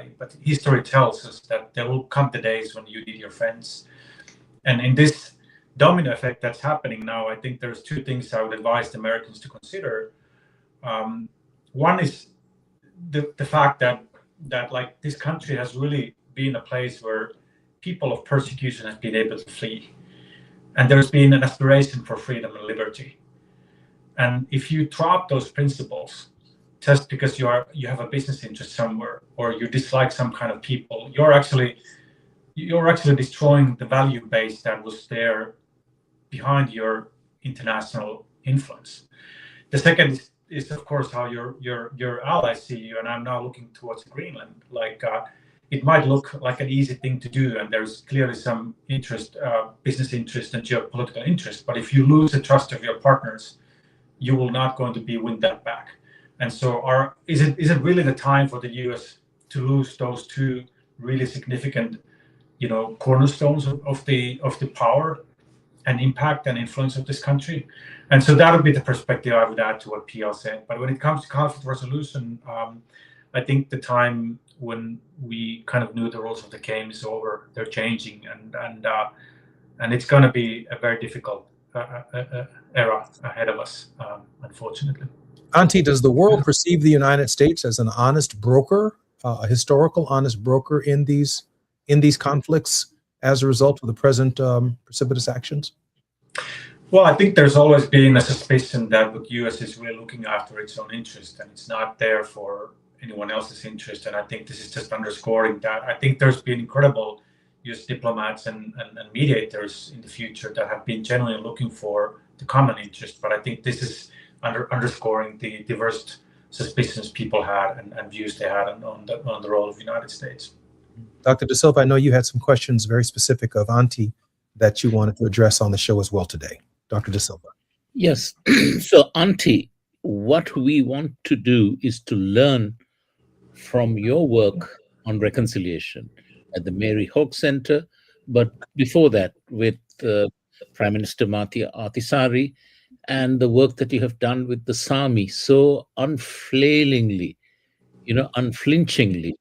family. But history tells us that there will come the days when you need your friends. And in this domino effect that's happening now, I think there's two things I would advise the Americans to consider. One is the fact that like this country has really been a place where people of persecution have been able to flee, and there's been an aspiration for freedom and liberty. And if you drop those principles just because you have a business interest somewhere or you dislike some kind of people, you're actually destroying the value base that was there behind your international influence. The second is of course how your allies see you, and I'm now looking towards Greenland. Like it might look like an easy thing to do, and there's clearly some interest, business interest and geopolitical interest. But if you lose the trust of your partners, you will not going to win that back. And so, is it really the time for the U.S. to lose those two really significant, cornerstones of the power and impact and influence of this country? And so that would be the perspective I would add to what PL said. But when it comes to conflict resolution, I think the time when we kind of knew the rules of the game is over. They're changing, and it's going to be a very difficult era ahead of us, unfortunately. Antti, does the world perceive the United States as an honest broker, a historical honest broker in these conflicts as a result of the present precipitous actions? Well, I think there's always been a suspicion that the U.S. is really looking after its own interest, and it's not there for anyone else's interest. And I think this is just underscoring that. I think there's been incredible U.S. diplomats and mediators in the future that have been genuinely looking for the common interest. But I think this is underscoring the diverse suspicions people had and views they had on the role of the United States. Dr. De Silva, I know you had some questions very specific of Antti that you wanted to address on the show as well today. Dr. De Silva. Yes. So, Antti, what we want to do is to learn from your work on reconciliation at the Mary Hoke Center, but before that with Prime Minister Martti Ahtisaari and the work that you have done with the Sami so unflailingly, unflinchingly,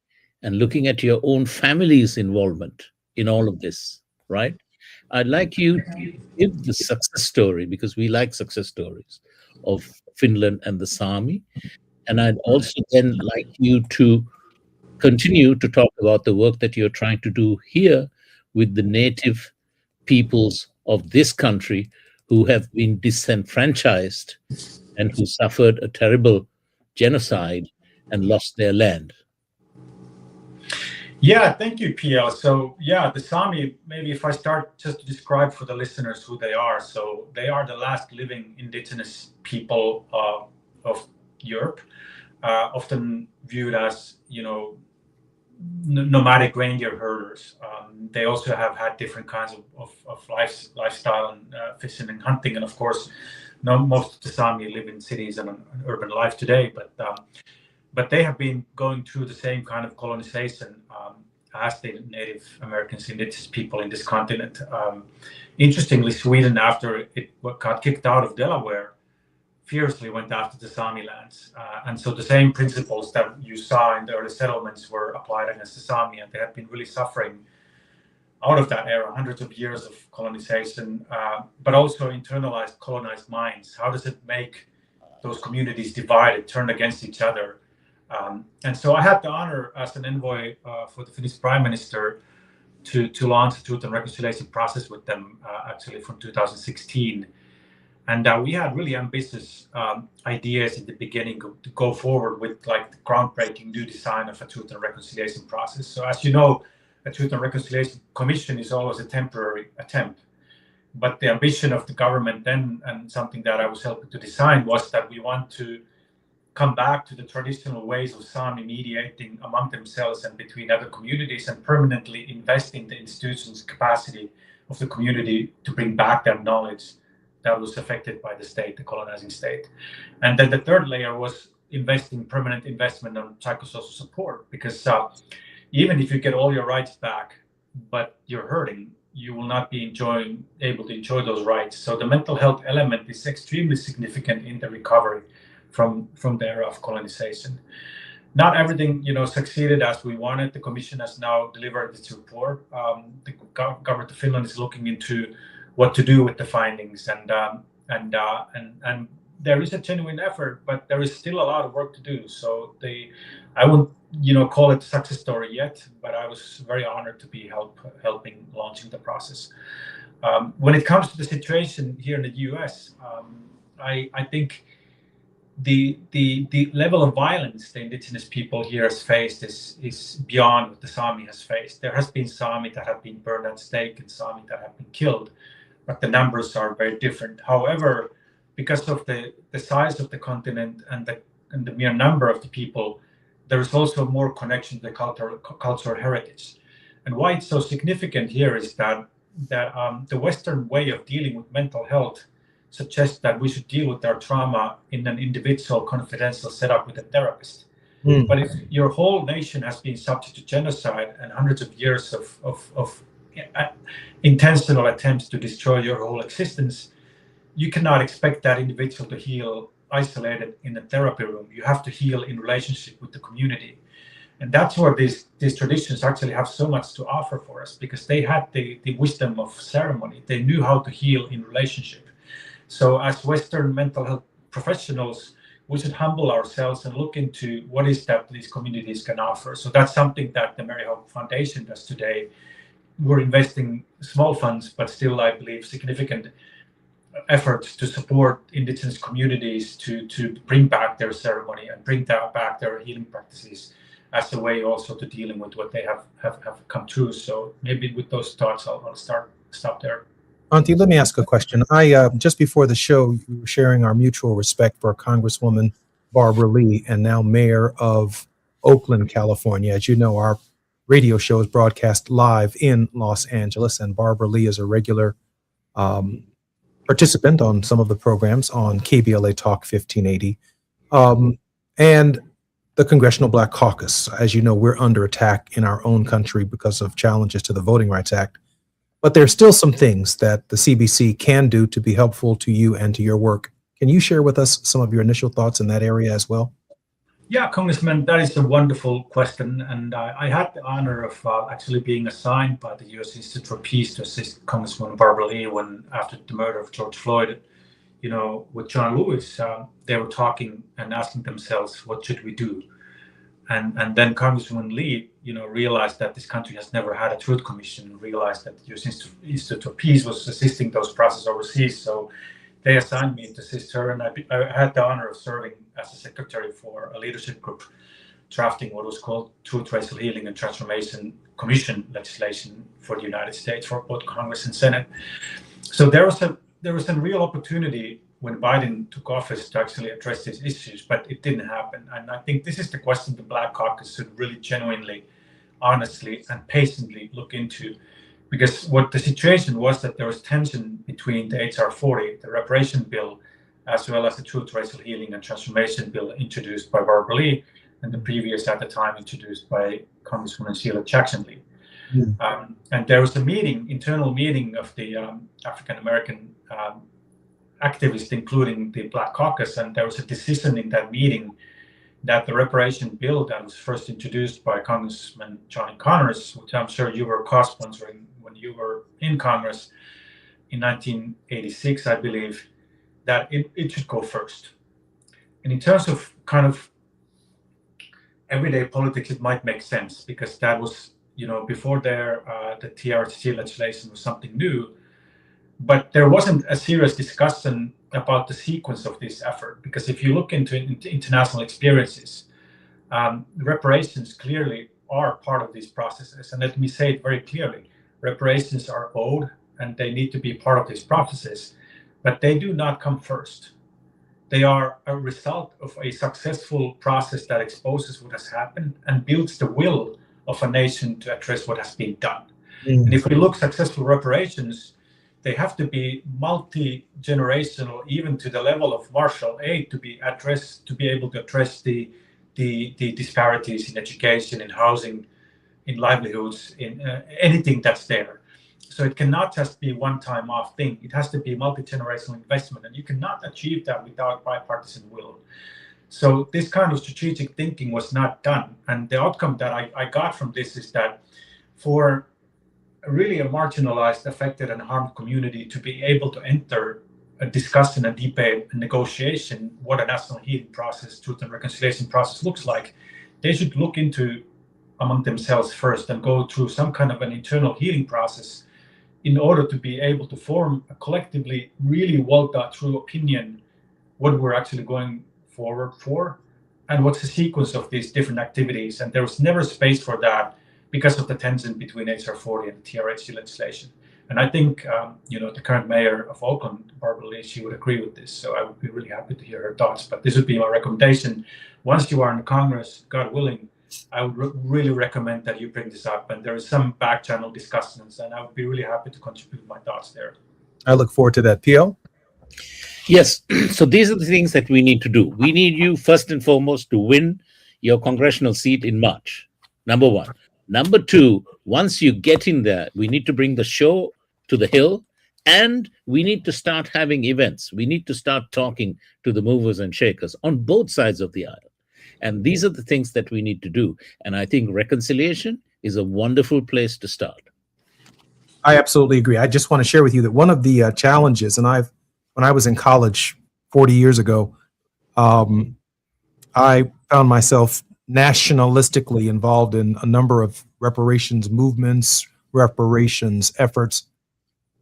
and looking at your own family's involvement in all of this, right? I'd like you to give the success story, because we like success stories, of Finland and the Sami. And I'd also then like you to continue to talk about the work that you're trying to do here with the native peoples of this country who have been disenfranchised and who suffered a terrible genocide and lost their land. Yeah, thank you, PL. So yeah, the Sami, maybe if I start just to describe for the listeners who they are. So they are the last living indigenous people of Europe, often viewed as, nomadic reindeer herders. They also have had different kinds of lifestyle and fishing and hunting. And of course, most of the Sami live in cities and an urban life today, but they have been going through the same kind of colonization as the Native Americans, indigenous people in this continent. Interestingly, Sweden, after it got kicked out of Delaware, fiercely went after the Sami lands. And so the same principles that you saw in the early settlements were applied against the Sami, and they have been really suffering out of that era, hundreds of years of colonization, but also internalized colonized minds. How does it make those communities divided, turned against each other? And so I had the honor as an envoy for the Finnish Prime Minister to launch a truth and reconciliation process with them, actually from 2016. And we had really ambitious ideas in the beginning to go forward with like the groundbreaking new design of a truth and reconciliation process. So as you know, a Truth and Reconciliation Commission is always a temporary attempt. But the ambition of the government then, and something that I was helping to design, was that we want to come back to the traditional ways of Sami mediating among themselves and between other communities, and permanently invest in the institutions' capacity of the community to bring back that knowledge that was affected by the state, the colonizing state. And then the third layer was permanent investment on psychosocial support, because even if you get all your rights back, but you're hurting, you will not be able to enjoy those rights. So the mental health element is extremely significant in the recovery from the era of colonization. Not everything, succeeded as we wanted. The commission has now delivered its report. The government of Finland is looking into what to do with the findings, and there is a genuine effort, but there is still a lot of work to do. So I wouldn't, call it a success story yet, but I was very honored to be helping launching the process. When it comes to the situation here in the U.S., I think the level of violence the indigenous people here has faced is beyond what the Sami has faced. There has been Sami that have been burned at stake and Sami that have been killed, but the numbers are very different. However, because of the size of the continent and the mere number of the people, there is also more connection to the cultural heritage. And why it's so significant here is that the Western way of dealing with mental health suggests that we should deal with our trauma in an individual, confidential setup with a therapist. But if your whole nation has been subject to genocide and hundreds of years of intentional attempts to destroy your whole existence, you cannot expect that individual to heal isolated in a therapy room. You have to heal in relationship with the community. And that's where these traditions actually have so much to offer for us, because they had the wisdom of ceremony. They knew how to heal in relationship. So as Western mental health professionals, we should humble ourselves and look into what is that these communities can offer. So that's something that the Mary Hope Foundation does today. We're investing small funds, but still, I believe, significant efforts to support indigenous communities to bring back their ceremony and bring back their healing practices as a way also to dealing with what they have come through. So maybe with those thoughts, I'll stop there. Antti, let me ask a question. I just before the show, we were sharing our mutual respect for Congresswoman Barbara Lee, and now Mayor of Oakland, California. As you know, our radio show is broadcast live in Los Angeles, and Barbara Lee is a regular participant on some of the programs on KBLA Talk 1580. And the Congressional Black Caucus. As you know, we're under attack in our own country because of challenges to the Voting Rights Act. But there are still some things that the CBC can do to be helpful to you and to your work. Can you share with us some of your initial thoughts in that area as well? Yeah, Congressman, that is a wonderful question. And I had the honor of actually being assigned by the U.S. Institute for Peace to assist Congresswoman Barbara Lee after the murder of George Floyd, with John Lewis, they were talking and asking themselves, what should we do? And then Congresswoman Lee, realized that this country has never had a truth commission, realized that the U.S. Institute for Peace was assisting those processes overseas. So they assigned me to assist her, and I had the honor of serving as a secretary for a leadership group drafting what was called Truth, Racial Healing and Transformation Commission legislation for the United States, for both Congress and Senate. So there was a real opportunity when Biden took office to actually address these issues, but it didn't happen. And I think this is the question the Black Caucus should really genuinely, honestly, and patiently look into. Because what the situation was that there was tension between the HR 40, the reparation bill, as well as the Truth, Racial Healing and Transformation bill introduced by Barbara Lee, and the previous at the time introduced by Congresswoman Sheila Jackson Lee. And there was a internal meeting of the African American activists, including the Black Caucus, and there was a decision in that meeting that the reparation bill that was first introduced by Congressman Johnny Connors, which I'm sure you were co-sponsoring when you were in Congress in 1986, I believe, that it should go first. And in terms of kind of everyday politics, it might make sense, because that was, before the TRC legislation was something new. But there wasn't a serious discussion about the sequence of this effort, because if you look into international experiences, reparations clearly are part of these processes. And let me say it very clearly, reparations are owed and they need to be part of these processes, but they do not come first. They are a result of a successful process that exposes what has happened and builds the will of a nation to address what has been done. And if we look successful reparations, they have to be multi-generational, even to the level of Marshall Aid, to be able to address the disparities in education, in housing, in livelihoods, in anything that's there. So it cannot just be one-time off thing. It has to be multi-generational investment, and you cannot achieve that without bipartisan will. So this kind of strategic thinking was not done. And the outcome that I got from this is that for really a marginalized, affected, and harmed community to be able to enter a discussion, a debate, a negotiation, what a national healing process, truth and reconciliation process looks like, they should look into among themselves first and go through some kind of an internal healing process in order to be able to form a collectively really well thought through opinion what we're actually going forward for and what's the sequence of these different activities. And there was never space for that because of the tension between HR 40 and the TRHC legislation. And I think, the current mayor of Oakland, Barbara Lee, she would agree with this. So I would be really happy to hear her thoughts. But this would be my recommendation. Once you are in Congress, God willing, I would really recommend that you bring this up. And there is some back channel discussions, and I would be really happy to contribute my thoughts there. I look forward to that. PL? Yes. So these are the things that we need to do. We need you, first and foremost, to win your congressional seat in March. Number one. Number two, once you get in there, we need to bring the show to the Hill, and we need to start having events. We need to start talking to the movers and shakers on both sides of the aisle. And these are the things that we need to do. And I think reconciliation is a wonderful place to start. I absolutely agree. I just want to share with you that one of the challenges, and when I was in college 40 years ago, I found myself nationalistically involved in a number of reparations movements, reparations efforts,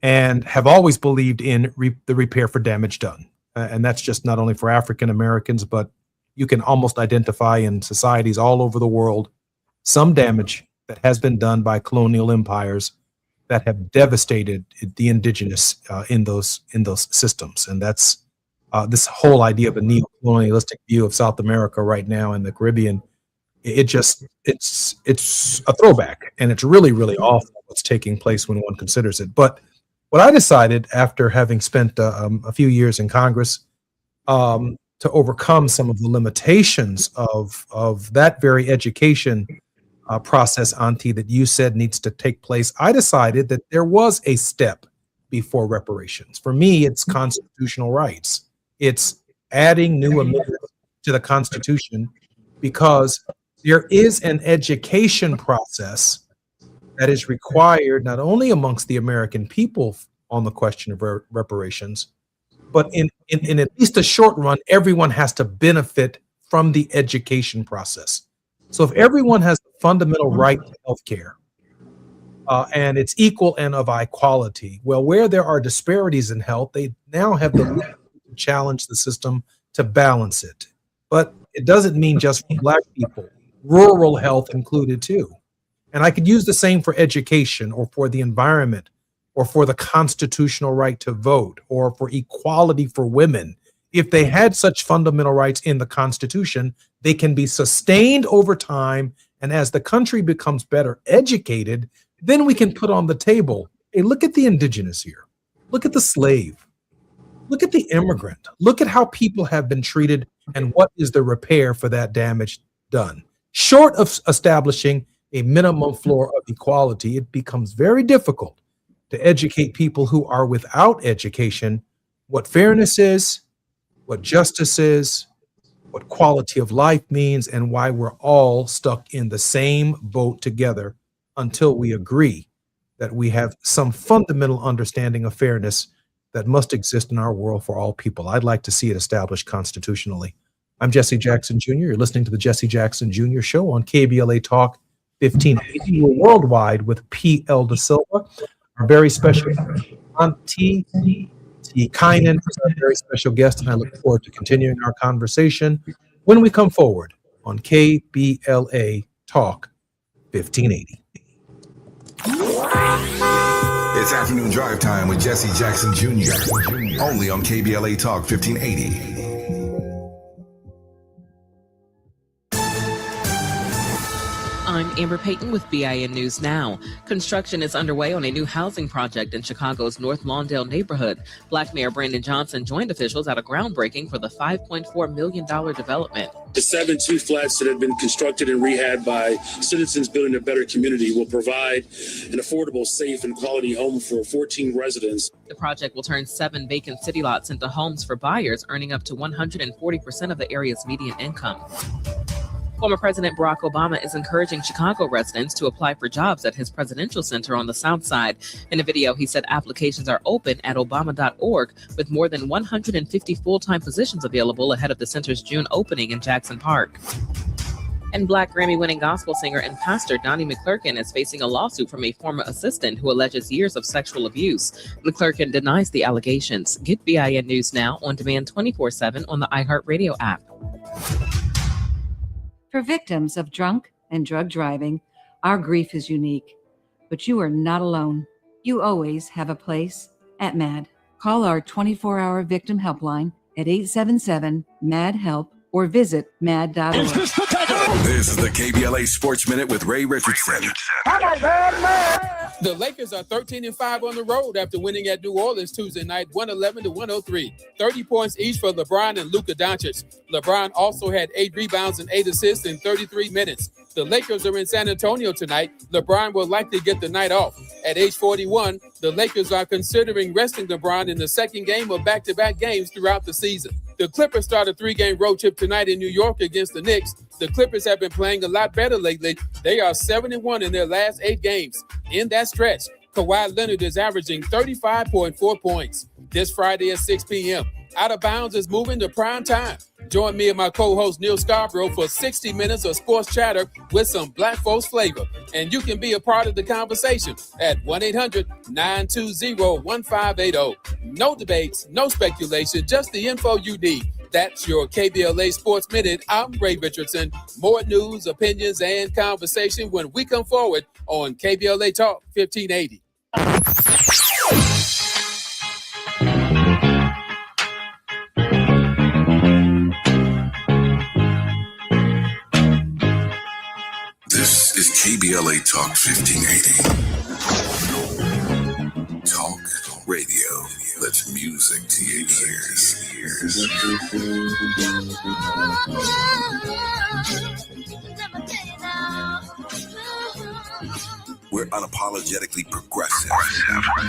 and have always believed in the repair for damage done. And that's just not only for African Americans, but you can almost identify in societies all over the world some damage that has been done by colonial empires that have devastated the indigenous in those systems. And that's this whole idea of a neo-colonialistic view of South America right now in the Caribbean. It's a throwback, and it's really, really awful what's taking place when one considers it. But what I decided after having spent a few years in Congress to overcome some of the limitations of that very education process, Auntie, that you said needs to take place, I decided that there was a step before reparations. For me, it's constitutional rights. It's adding new amendments to the Constitution, because there is an education process that is required not only amongst the American people on the question of reparations, but in at least a short run, everyone has to benefit from the education process. So if everyone has the fundamental right to health care, and it's equal and of high quality, well, where there are disparities in health, they now have the right to challenge the system to balance it. But it doesn't mean just for Black people, rural health included too. And I could use the same for education, or for the environment, or for the constitutional right to vote, or for equality for women. If they had such fundamental rights in the Constitution, they can be sustained over time. And as the country becomes better educated, then we can put on the table, hey, look at the indigenous here. Look at the slave. Look at the immigrant. Look at how people have been treated, and what is the repair for that damage done. Short of establishing a minimum floor of equality, it becomes very difficult to educate people who are without education what fairness is, what justice is, what quality of life means, and why we're all stuck in the same boat together until we agree that we have some fundamental understanding of fairness that must exist in our world for all people. I'd like to see it established constitutionally. I'm Jesse Jackson Jr. You're listening to the Jesse Jackson Jr. Show on KBLA Talk 1580. We're worldwide with P.L. De Silva, our very special Auntie T. Kynan, our very special guest, and I look forward to continuing our conversation when we come forward on KBLA Talk 1580. It's afternoon drive time with Jesse Jackson Jr. Only on KBLA Talk 1580. I'm Amber Payton with BIN News Now. Construction is underway on a new housing project in Chicago's North Lawndale neighborhood. Black Mayor Brandon Johnson joined officials at a groundbreaking for the $5.4 million development. The 7 flats that have been constructed and rehabbed by Citizens Building a Better Community will provide an affordable, safe, and quality home for 14 residents. The project will turn 7 vacant city lots into homes for buyers earning up to 140% of the area's median income. Former President Barack Obama is encouraging Chicago residents to apply for jobs at his presidential center on the South Side. In a video, he said applications are open at obama.org with more than 150 full-time positions available ahead of the center's June opening in Jackson Park. And Black Grammy-winning gospel singer and pastor Donnie McClurkin is facing a lawsuit from a former assistant who alleges years of sexual abuse. McClurkin denies the allegations. Get BIN News Now on demand 24/7 on the iHeartRadio app. For victims of drunk and drug driving, our grief is unique. But you are not alone. You always have a place at MAD. Call our 24-hour victim helpline at 877-MAD-HELP or visit mad.org. This is the KBLA Sports Minute with Ray Richardson. The Lakers are 13-5 on the road after winning at New Orleans Tuesday night, 111-103. 30 points each for LeBron and Luka Doncic. LeBron also had 8 rebounds and 8 assists in 33 minutes. The Lakers are in San Antonio tonight. LeBron will likely get the night off. At age 41, the Lakers are considering resting LeBron in the second game of back-to-back games throughout the season. The Clippers start a 3-game road trip tonight in New York against the Knicks. The Clippers have been playing a lot better lately. They are 7-1 in their last 8 games. In that stretch, Kawhi Leonard is averaging 35.4 points. This Friday at 6 p.m., Out of Bounds is moving to prime time. Join me and my co-host Neil Scarborough for 60 minutes of sports chatter with some Black folks flavor. And you can be a part of the conversation at 1-800-920-1580. No debates, no speculation, just the info you need. That's your KBLA Sports Minute. I'm Ray Richardson. More news, opinions, and conversation when we come forward on KBLA Talk 1580. This is KBLA Talk 1580. Talk radio. That's music to your ears. We're unapologetically progressive.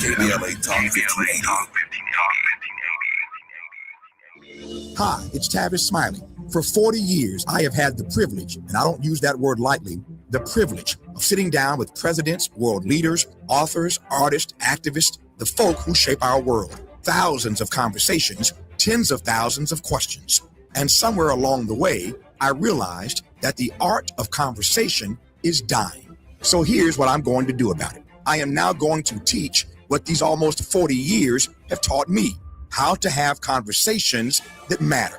KBLA Talk 1580. Hi, it's Tavis Smiley. For 40 years, I have had the privilege, and I don't use that word lightly, the privilege of sitting down with presidents, world leaders, authors, artists, activists, the folk who shape our world. Thousands of conversations, tens of thousands of questions. And somewhere along the way, I realized that the art of conversation is dying. So here's what I'm going to do about it. I am now going to teach what these almost 40 years have taught me, how to have conversations that matter.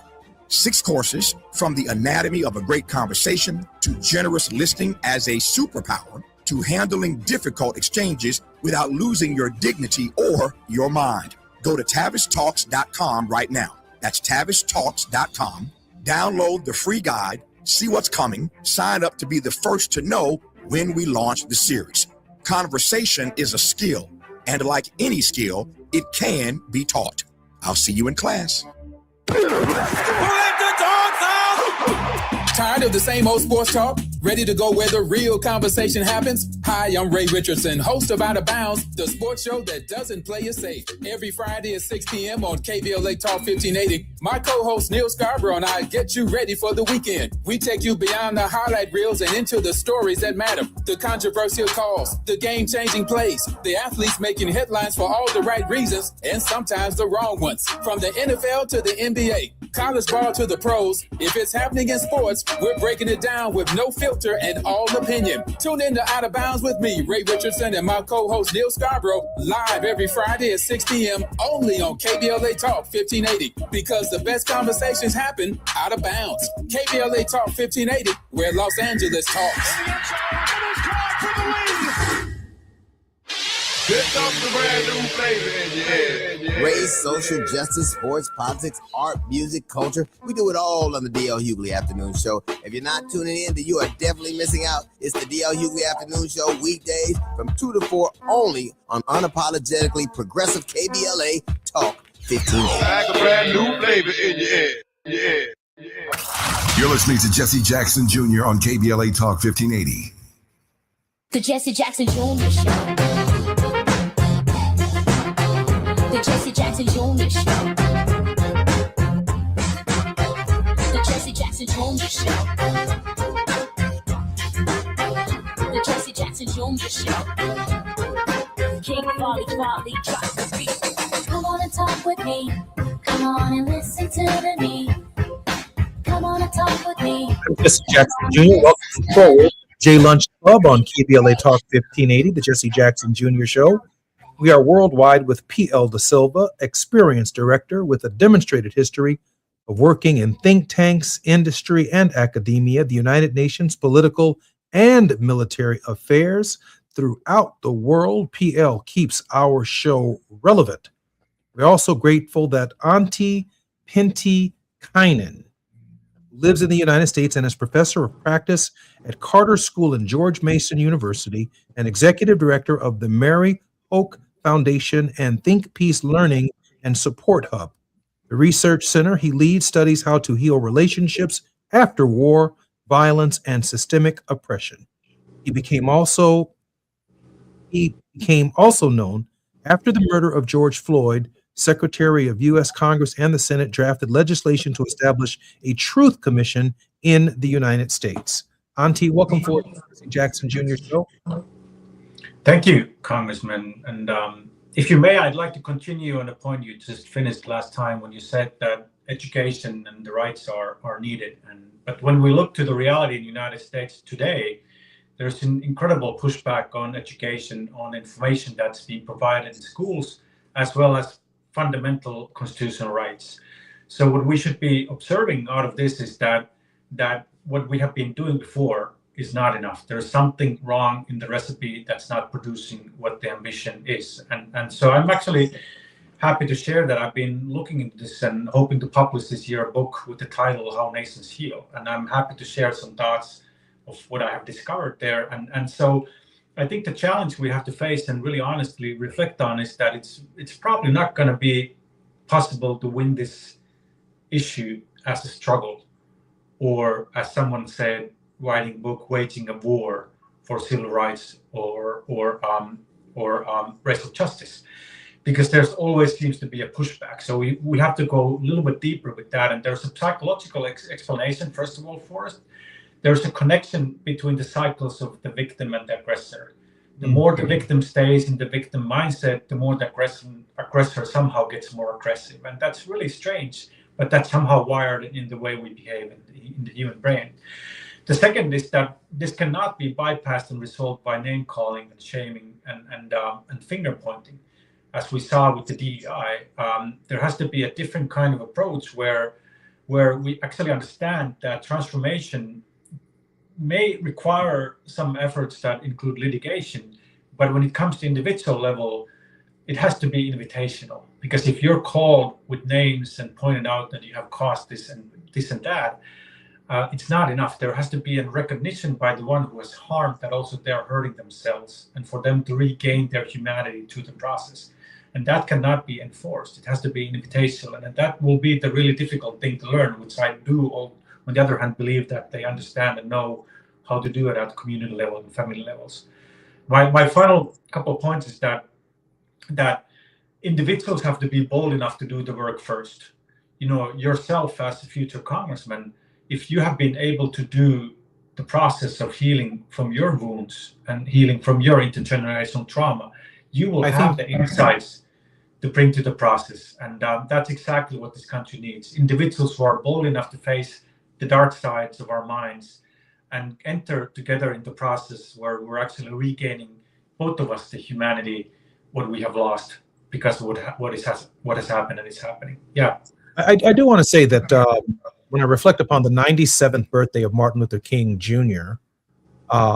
6 courses, from the anatomy of a great conversation to generous listening as a superpower to handling difficult exchanges without losing your dignity or your mind. Go to TavisTalks.com right now. That's TavisTalks.com. Download the free guide, see what's coming, sign up to be the first to know when we launch the series. Conversation is a skill, and like any skill, it can be taught. I'll see you in class. Tired of the same old sports talk? Ready to go where the real conversation happens? Hi, I'm Ray Richardson, host of Out of Bounds, the sports show that doesn't play it safe. Every Friday at 6 p.m. on KBLA Talk 1580, my co-host Neil Scarborough and I get you ready for the weekend. We take you beyond the highlight reels and into the stories that matter. The controversial calls, the game-changing plays, the athletes making headlines for all the right reasons and sometimes the wrong ones. From the NFL to the NBA, college ball to the pros, if it's happening in sports, we're breaking it down with no filter and all opinion. Tune in to Out of Bounds with me, Ray Richardson, and my co-host Neil Scarborough, live every Friday at 6 p.m. only on KBLA Talk 1580, because the best conversations happen out of bounds. KBLA Talk 1580, where Los Angeles talks. Get Race, social justice, sports, politics, art, music, culture. We do it all on the D.L. Hughley Afternoon Show. If you're not tuning in, then you are definitely missing out. It's the D.L. Hughley Afternoon Show weekdays from 2 to 4 only on unapologetically progressive KBLA Talk 1580. Like a brand new flavor in your head. Yeah. You're listening to Jesse Jackson Jr. on KBLA Talk 1580. The Jesse Jackson Jr. Show. The Jesse Jackson Jr. Show. The Jesse Jackson Jr. Show. The Jesse Jackson Jr. Show. King Volley, drop the beat. Come on and talk with me. Come on and listen to me. Come on and talk with me. I'm Jesse Jackson Jr. Welcome to Forward J Lunch Club on KBLA Talk 1580, the Jesse Jackson Jr. Show. We are worldwide with P.L. Da Silva, experienced director with a demonstrated history of working in think tanks, industry, and academia, the United Nations, political and military affairs throughout the world. P.L. keeps our show relevant. We're also grateful that Auntie Pinty Kynan lives in the United States and is professor of practice at Carter School and George Mason University and executive director of the Mary Hoke Foundation and Think Peace Learning and Support Hub. The research center he leads studies how to heal relationships after war, violence, and systemic oppression. He became also known after the murder of George Floyd. Secretary of U.S. Congress and the Senate drafted legislation to establish a truth commission in the United States. Auntie, welcome forward to the Jackson Jr. Show. Thank you, Congressman. And if you may, I'd like to continue on a point you just finished last time when you said that education and the rights are needed. But when we look to the reality in the United States today, there's an incredible pushback on education, on information that's being provided in schools, as well as fundamental constitutional rights. So what we should be observing out of this is that what we have been doing before is not enough. There's something wrong in the recipe that's not producing what the ambition is. And so I'm actually happy to share that I've been looking into this and hoping to publish this year a book with the title How Nations Heal. And I'm happy to share some thoughts of what I have discovered there. And so I think the challenge we have to face and really honestly reflect on is that it's probably not going to be possible to win this issue as a struggle, or as someone said, writing a book, waging a war for civil rights or racial justice, because there's always seems to be a pushback. So we have to go a little bit deeper with that. And there's a psychological explanation, first of all, for us. There's a connection between the cycles of the victim and the aggressor. The more the victim stays in the victim mindset, the more the aggressor somehow gets more aggressive. And that's really strange, but that's somehow wired in the way we behave in the human brain. The second is that this cannot be bypassed and resolved by name calling and shaming and finger pointing. As we saw with the DEI, there has to be a different kind of approach where we actually understand that transformation may require some efforts that include litigation, but when it comes to individual level, it has to be invitational. Because if you're called with names and pointed out that you have caused this and that, it's not enough. There has to be a recognition by the one who has harmed that also they are hurting themselves, and for them to regain their humanity through the process. And that cannot be enforced. It has to be invitational, and that will be the really difficult thing to learn, which I do on the other hand, believe that they understand and know how to do it at community level and family levels. My final couple of points is that individuals have to be bold enough to do the work first. You know, yourself as a future congressman, if you have been able to do the process of healing from your wounds and healing from your intergenerational trauma, you will have the insights to bring to the process. And that's exactly what this country needs. Individuals who are bold enough to face the dark sides of our minds and enter together in the process where we're actually regaining, both of us, the humanity, what we have lost because of what has happened and is happening. Yeah. I do want to say that when I reflect upon the 97th birthday of Martin Luther King Jr.,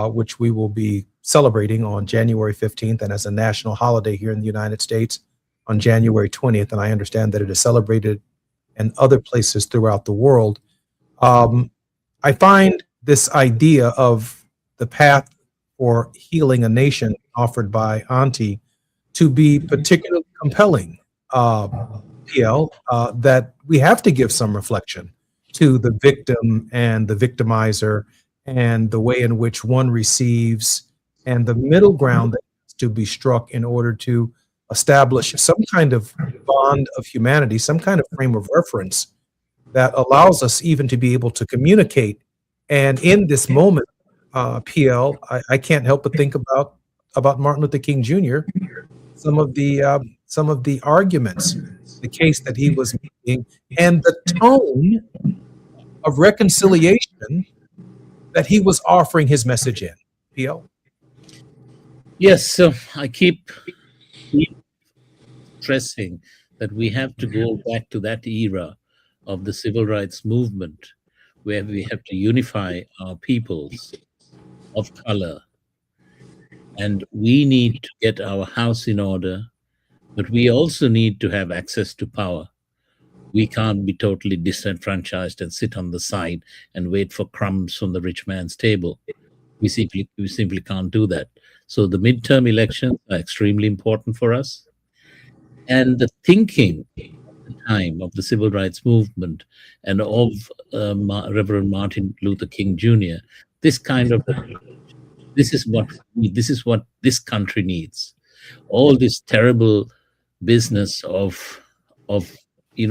which we will be celebrating on January 15th and as a national holiday here in the United States on January 20th, and I understand that it is celebrated in other places throughout the world. I find this idea of the path for healing a nation offered by Auntie to be particularly compelling, PL, that we have to give some reflection to the victim and the victimizer and the way in which one receives and the middle ground that has to be struck in order to establish some kind of bond of humanity, some kind of frame of reference that allows us even to be able to communicate. And in this moment, PL, I can't help but think about Martin Luther King Jr. Some of the arguments, the case that he was making, and the tone of reconciliation that he was offering his message in. PL. Yes, so I keep stressing that we have to go back to that era of the civil rights movement where we have to unify our peoples of color. And we need to get our house in order, but we also need to have access to power. We can't be totally disenfranchised and sit on the side and wait for crumbs from the rich man's table. We simply can't do that. So the midterm elections are extremely important for us. And the thinking at the time of the civil rights movement and of Reverend Martin Luther King Jr., this is what this country needs. All this terrible business of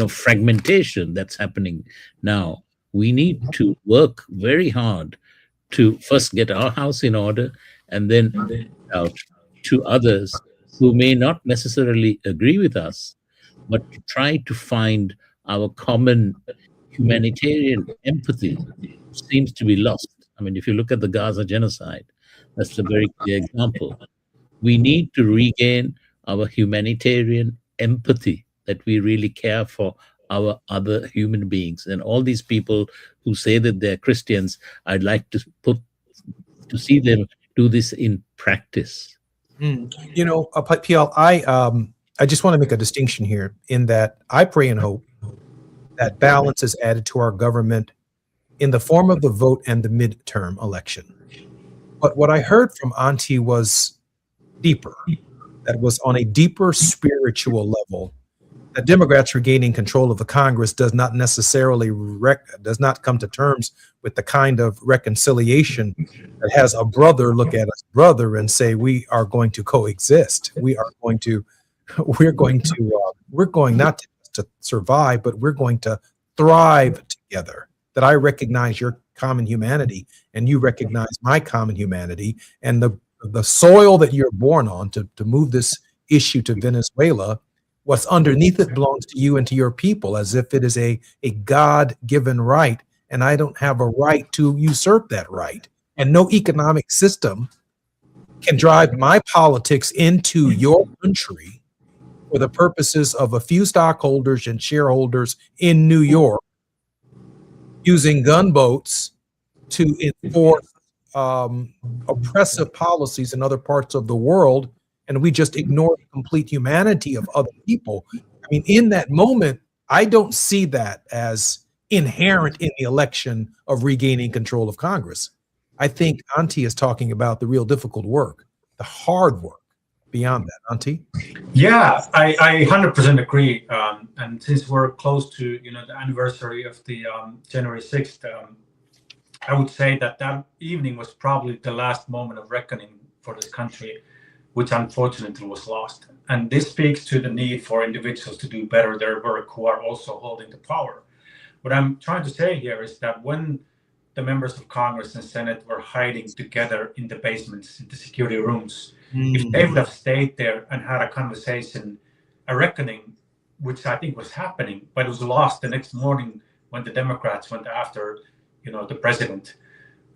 fragmentation that's happening now. We need to work very hard to first get our house in order and then out to others who may not necessarily agree with us, but to try to find our common humanitarian empathy, which seems to be lost. I mean, if you look at the Gaza genocide, that's a very clear example. We need to regain our humanitarian empathy, that we really care for our other human beings. And all these people who say that they're Christians, I'd like to see them do this in practice. You know, PL, I just want to make a distinction here in that I pray and hope that balance is added to our government in the form of the vote and the midterm election. But what I heard from Auntie was deeper, that was on a deeper spiritual level. That Democrats regaining control of the Congress does not necessarily does not come to terms with the kind of reconciliation that has a brother look at his brother and say, we are going to coexist. We're going not to survive, but we're going to thrive together. That I recognize your common humanity and you recognize my common humanity, and the soil that you're born on to move this issue to Venezuela. What's underneath it belongs to you and to your people, as if it is a God-given right, and I don't have a right to usurp that right. And no economic system can drive my politics into your country for the purposes of a few stockholders and shareholders in New York using gunboats to enforce oppressive policies in other parts of the world, and we just ignore the complete humanity of other people. I mean, in that moment, I don't see that as inherent in the election of regaining control of Congress. I think Auntie is talking about the real difficult work, the hard work beyond that. Auntie? Yeah, I 100% agree. And since we're close to the anniversary of the January 6th, I would say that evening was probably the last moment of reckoning for this country, which unfortunately was lost. And this speaks to the need for individuals to do better their work who are also holding the power. What I'm trying to say here is that when the members of Congress and Senate were hiding together in the basements, in the security rooms, if they would have stayed there and had a conversation, a reckoning, which I think was happening, but it was lost the next morning when the Democrats went after, the president.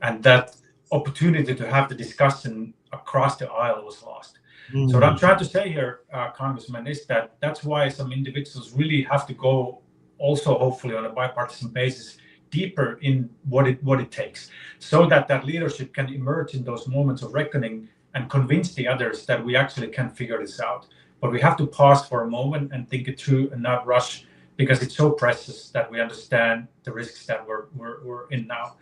And that opportunity to have the discussion across the aisle was lost. So what I'm trying to say here, Congressman, is that's why some individuals really have to go also, hopefully on a bipartisan basis, deeper in what it takes, so that leadership can emerge in those moments of reckoning and convince the others that we actually can figure this out. But we have to pause for a moment and think it through and not rush, because it's so precious that we understand the risks that we're in now.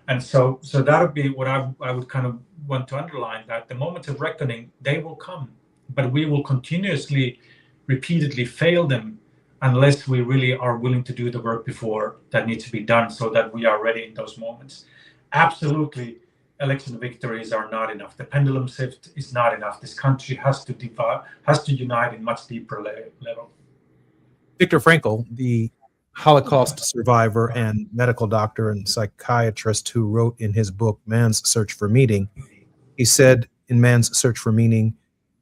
And so that would be what I would kind of want to underline, that the moments of reckoning, they will come, but we will continuously, repeatedly fail them unless we really are willing to do the work before that needs to be done, so that we are ready in those moments. Absolutely, election victories are not enough. The pendulum shift is not enough. This country has to unite in much deeper level. Viktor Frankl, the Holocaust survivor and medical doctor and psychiatrist who wrote in his book, Man's Search for Meaning, he said in Man's Search for Meaning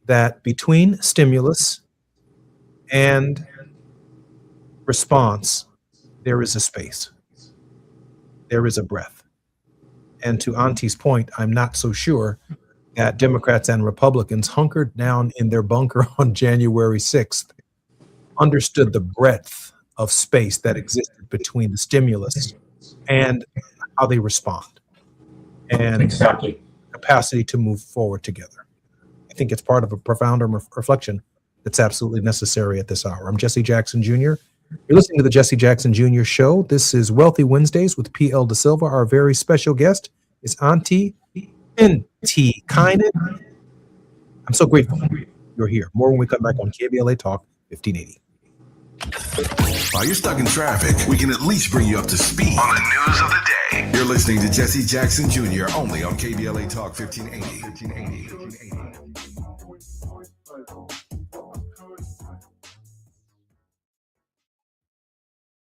that between stimulus and response, there is a space. There is a breath. And to Anti's point, I'm not so sure that Democrats and Republicans hunkered down in their bunker on January 6th understood the breadth of space that existed between the stimulus and how they respond, and exactly capacity to move forward together. I think it's part of a profounder reflection that's absolutely necessary at this hour. I'm Jesse Jackson Jr. You're listening to the Jesse Jackson Jr. Show. This is Wealthy Wednesdays with P.L. Da Silva. Our very special guest is Antti Kainen. I'm so grateful you're here. More when we come back on KBLA Talk 1580. While you're stuck in traffic, we can at least bring you up to speed on the news of the day. You're listening to Jesse Jackson Jr. only on KBLA Talk 1580.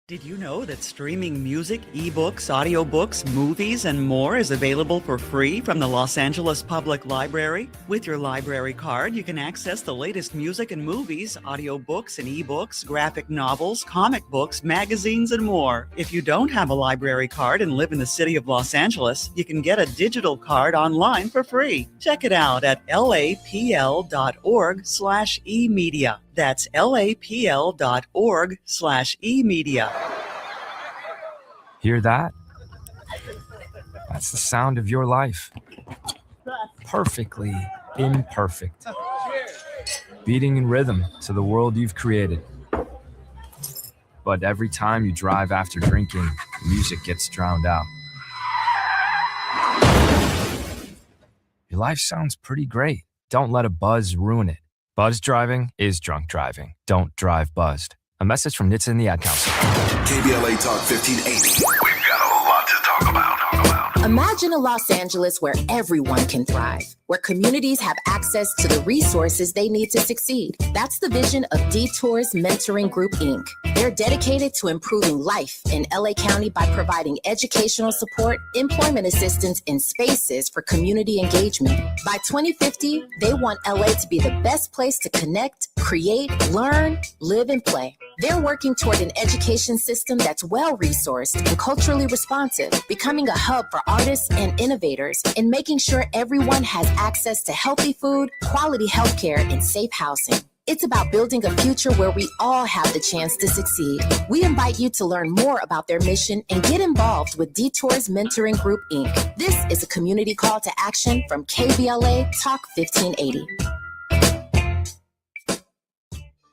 Did you know that streaming music, ebooks, audiobooks, movies, and more is available for free from the Los Angeles Public Library? With your library card, you can access the latest music and movies, audiobooks and ebooks, graphic novels, comic books, magazines, and more. If you don't have a library card and live in the city of Los Angeles, you can get a digital card online for free. Check it out at lapl.org/emedia. That's lapl.org/emedia. Hear that? That's the sound of your life. Perfectly imperfect. Beating in rhythm to the world you've created. But every time you drive after drinking, music gets drowned out. Your life sounds pretty great. Don't let a buzz ruin it. Buzz driving is drunk driving. Don't drive buzzed. A message from NHTSA and the Ad Council. KBLA Talk 1580. We've got a lot to talk about. Imagine a Los Angeles where everyone can thrive, where communities have access to the resources they need to succeed. That's the vision of Detours Mentoring Group, Inc. They're dedicated to improving life in LA County by providing educational support, employment assistance, and spaces for community engagement. By 2050, they want LA to be the best place to connect, create, learn, live, and play. They're working toward an education system that's well-resourced and culturally responsive, becoming a hub for artists and innovators, and making sure everyone has access to healthy food, quality healthcare, and safe housing. It's about building a future where we all have the chance to succeed. We invite you to learn more about their mission and get involved with Detours Mentoring Group, Inc. This is a community call to action from KBLA Talk 1580.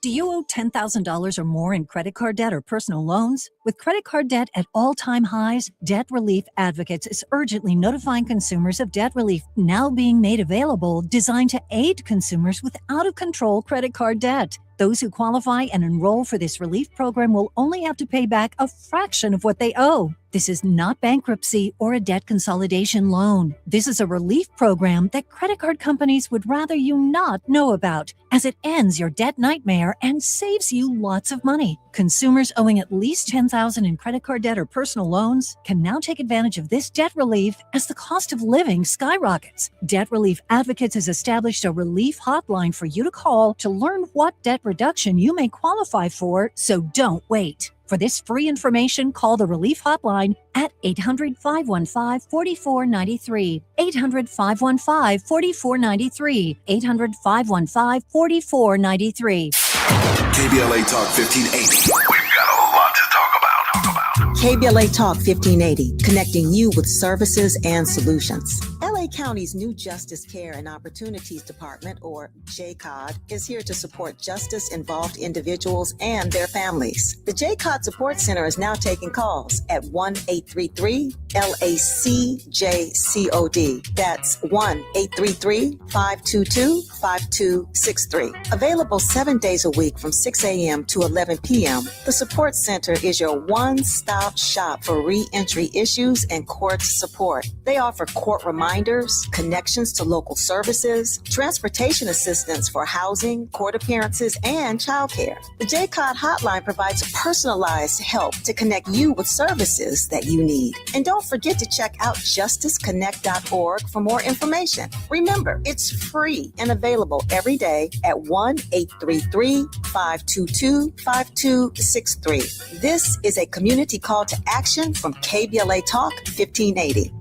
Do you owe $10,000 or more in credit card debt or personal loans? With credit card debt at all-time highs, Debt Relief Advocates is urgently notifying consumers of debt relief now being made available, designed to aid consumers with out-of-control credit card debt. Those who qualify and enroll for this relief program will only have to pay back a fraction of what they owe. This is not bankruptcy or a debt consolidation loan. This is a relief program that credit card companies would rather you not know about, as it ends your debt nightmare and saves you lots of money. Consumers owing at least $10,000 in credit card debt or personal loans can now take advantage of this debt relief as the cost of living skyrockets. Debt Relief Advocates has established a relief hotline for you to call to learn what debt reduction you may qualify for, so don't wait. For this free information, call the Relief Hotline at 800-515-4493, 800-515-4493, 800-515-4493. KBLA Talk 1580. We've got a lot to talk about. KBLA Talk 1580, connecting you with services and solutions. LA LA County's new Justice Care and Opportunities Department, or JCOD, is here to support justice-involved individuals and their families. The JCOD Support Center is now taking calls at 1-833-LAC-JCOD. That's 1-833-522-5263. Available 7 days a week from 6 a.m. to 11 p.m., the Support Center is your one-stop shop for re-entry issues and court support. They offer court reminders, connections to local services, transportation assistance for housing, court appearances, and childcare. The JCOD hotline provides personalized help to connect you with services that you need. And don't forget to check out justiceconnect.org for more information. Remember, it's free and available every day at 1-833-522-5263. This is a community call to action from KBLA Talk 1580.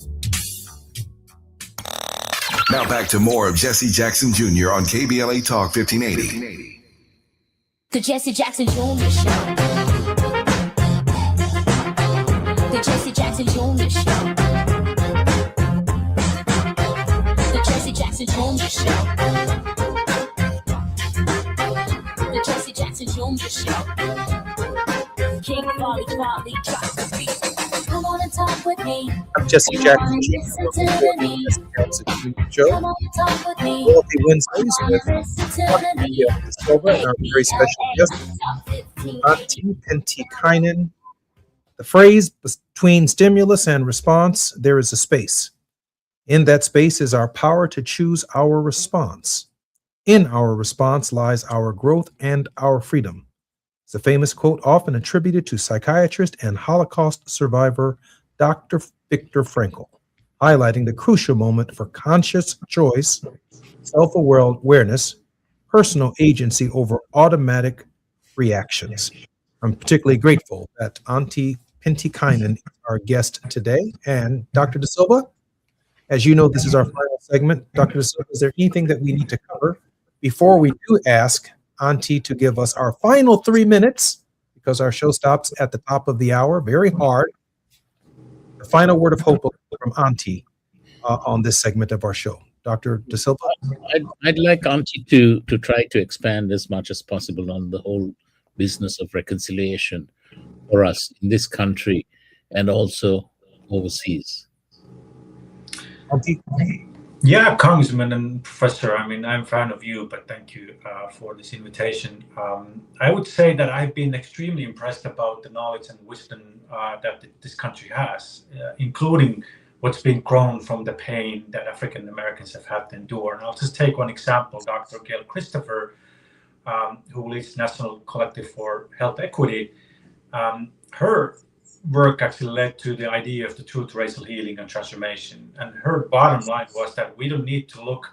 Now back to more of Jesse Jackson Jr. on KBLA Talk 1580. The Jesse Jackson Jr. Show. The Jesse Jackson Jr. Show. The Jesse Jackson Jr. Show. The Jesse Jackson Jr. Show. King Volley, drop the beat. Come on and talk with me. I'm Jesse Jackson Jr. Show. Wealthy Wednesdays with Auntie Silva and our very special guest, Auntie Pentikainen. The phrase between stimulus and response, there is a space. In that space is our power to choose our response. In our response lies our growth and our freedom. It's a famous quote often attributed to psychiatrist and Holocaust survivor Dr. Viktor Frankl, highlighting the crucial moment for conscious choice, self-awareness, personal agency over automatic reactions. I'm particularly grateful that Auntie Pentikainen is our guest today. And Dr. De Silva, as you know, this is our final segment. Dr. De Silva, is there anything that we need to cover before we do ask Auntie to give us our final 3 minutes, because our show stops at the top of the hour, very hard. The final word of hope from Auntie on this segment of our show. Dr. De Silva? I'd like Auntie to try to expand as much as possible on the whole business of reconciliation for us in this country and also overseas. Auntie? Yeah, Congressman and Professor, I'm a fan of you, but thank you for this invitation. I would say that I've been extremely impressed about the knowledge and wisdom that this country has, including what's been grown from the pain that African Americans have had to endure. And I'll just take one example. Dr. Gail Christopher, who leads National Collective for Health Equity, her work actually led to the idea of the truth, racial healing and transformation. And her bottom line was that we don't need to look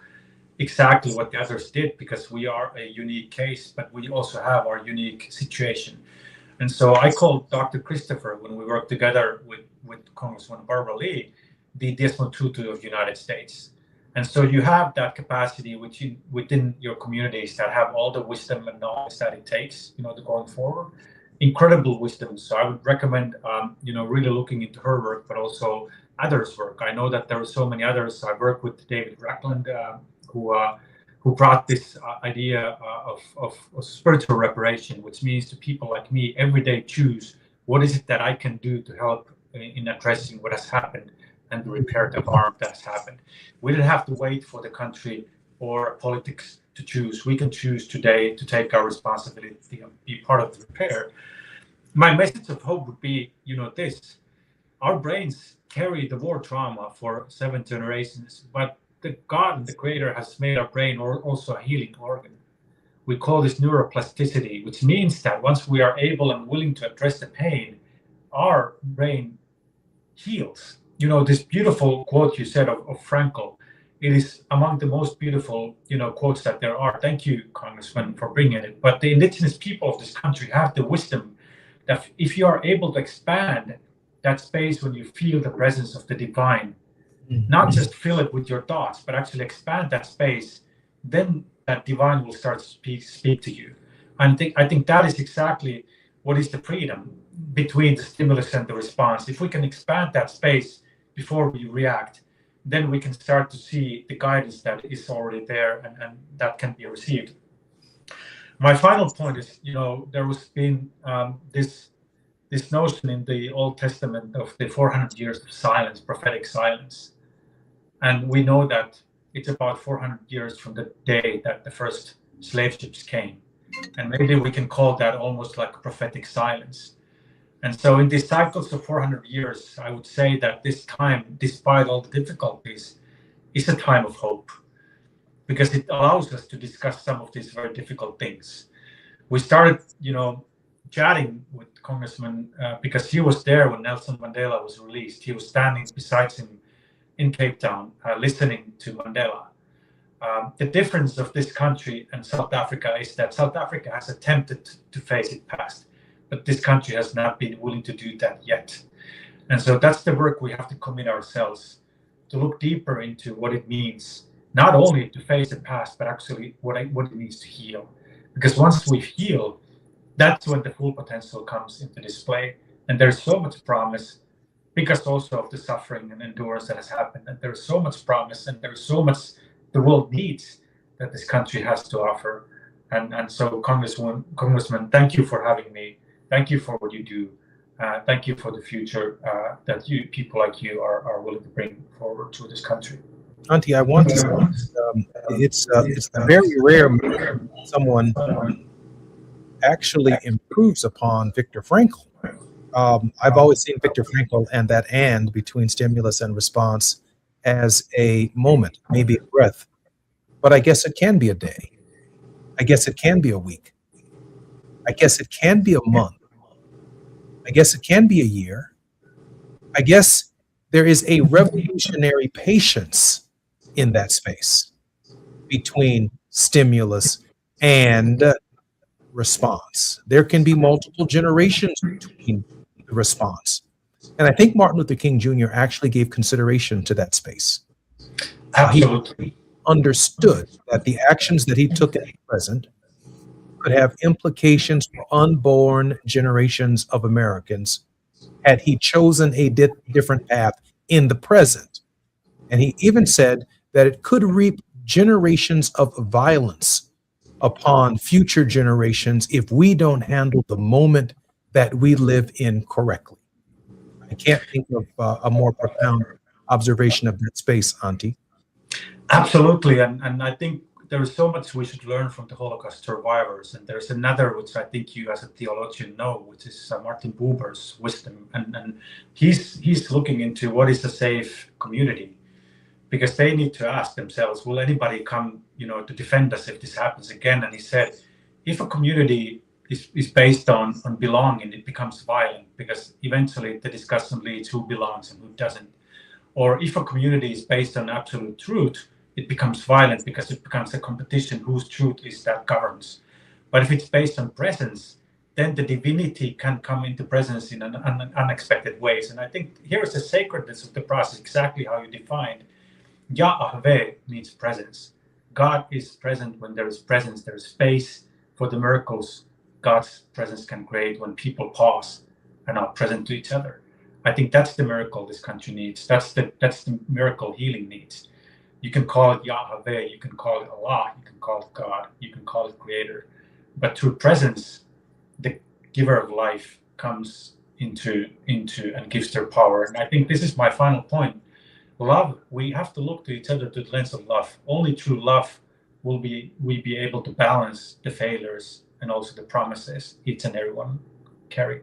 exactly what the others did because we are a unique case, but we also have our unique situation. And so I called Dr. Christopher, when we worked together with Congresswoman Barbara Lee, the Desmond Tutu of the United States. And so you have that capacity within your communities that have all the wisdom and knowledge that it takes, to going forward. Incredible wisdom. So I would recommend, really looking into her work, but also others' work. I know that there are so many others. I work with David Rackland, who brought this idea of spiritual reparation, which means to people like me every day choose what is it that I can do to help in addressing what has happened and to repair the harm that has happened. We didn't have to wait for the country or politics to choose. We can choose today to take our responsibility and be part of the repair. My message of hope would be, this. Our brains carry the war trauma for 7 generations, but the God and the Creator has made our brain also a healing organ. We call this neuroplasticity, which means that once we are able and willing to address the pain, our brain heals. This beautiful quote you said of Frankl, it is among the most beautiful, quotes that there are. Thank you, Congressman, for bringing it. But the indigenous people of this country have the wisdom that if you are able to expand that space when you feel the presence of the divine, not just fill it with your thoughts, but actually expand that space, then that divine will start to speak to you. And I think that is exactly what is the freedom between the stimulus and the response. If we can expand that space before we react, then we can start to see the guidance that is already there and that can be received. My final point is, there was been this notion in the Old Testament of the 400 years of silence, prophetic silence. And we know that it's about 400 years from the day that the first slave ships came. And maybe we can call that almost like a prophetic silence. And so in these cycles of 400 years, I would say that this time, despite all the difficulties, is a time of hope, because it allows us to discuss some of these very difficult things. We started, chatting with Congressman because he was there when Nelson Mandela was released. He was standing beside him in Cape Town, listening to Mandela. The difference of this country and South Africa is that South Africa has attempted to face its past, but this country has not been willing to do that yet. And so that's the work we have to commit ourselves to look deeper into what it means, not only to face the past, but actually what it means to heal. Because once we heal, that's when the full potential comes into display. And there's so much promise because also of the suffering and endurance that has happened. And there's so much promise and there's so much the world needs that this country has to offer. And so, Congressman, thank you for having me. Thank you for what you do. Thank you for the future that people like you are willing to bring forward to this country. Auntie, I want to say it's very rare someone actually improves upon Viktor Frankl. I've always seen Viktor Frankl and that "and" between stimulus and response as a moment, maybe a breath. But I guess it can be a day. I guess it can be a week. I guess it can be a month. I guess it can be a year. I guess there is a revolutionary patience in that space between stimulus and response. There can be multiple generations between the response. And I think Martin Luther King Jr. actually gave consideration to that space. Absolutely. He understood that the actions that he took in the present could have implications for unborn generations of Americans had he chosen a different path in the present. And he even said that it could reap generations of violence upon future generations if we don't handle the moment that we live in correctly. I can't think of a more profound observation of that space, Auntie. Absolutely, and I think there is so much we should learn from the Holocaust survivors. And there's another, which I think you as a theologian know, which is Martin Buber's wisdom. And he's looking into what is a safe community, because they need to ask themselves, will anybody come, to defend us if this happens again? And he said, if a community is based on belonging, it becomes violent, because eventually the discussion leads who belongs and who doesn't. Or if a community is based on absolute truth, it becomes violent because it becomes a competition whose truth is that governs. But if it's based on presence, then the divinity can come into presence in unexpected ways. And I think here is the sacredness of the process, exactly how you defined. Yahweh means presence. God is present when there is presence. There is space for the miracles God's presence can create when people pause and are present to each other. I think that's the miracle this country needs. That's the miracle healing needs. You can call it Yahweh, you can call it Allah, you can call it God, you can call it Creator. But through presence, the giver of life comes into and gives their power. And I think this is my final point. Love, we have to look to each other through the lens of love. Only through love will we be able to balance the failures and also the promises each and everyone carry.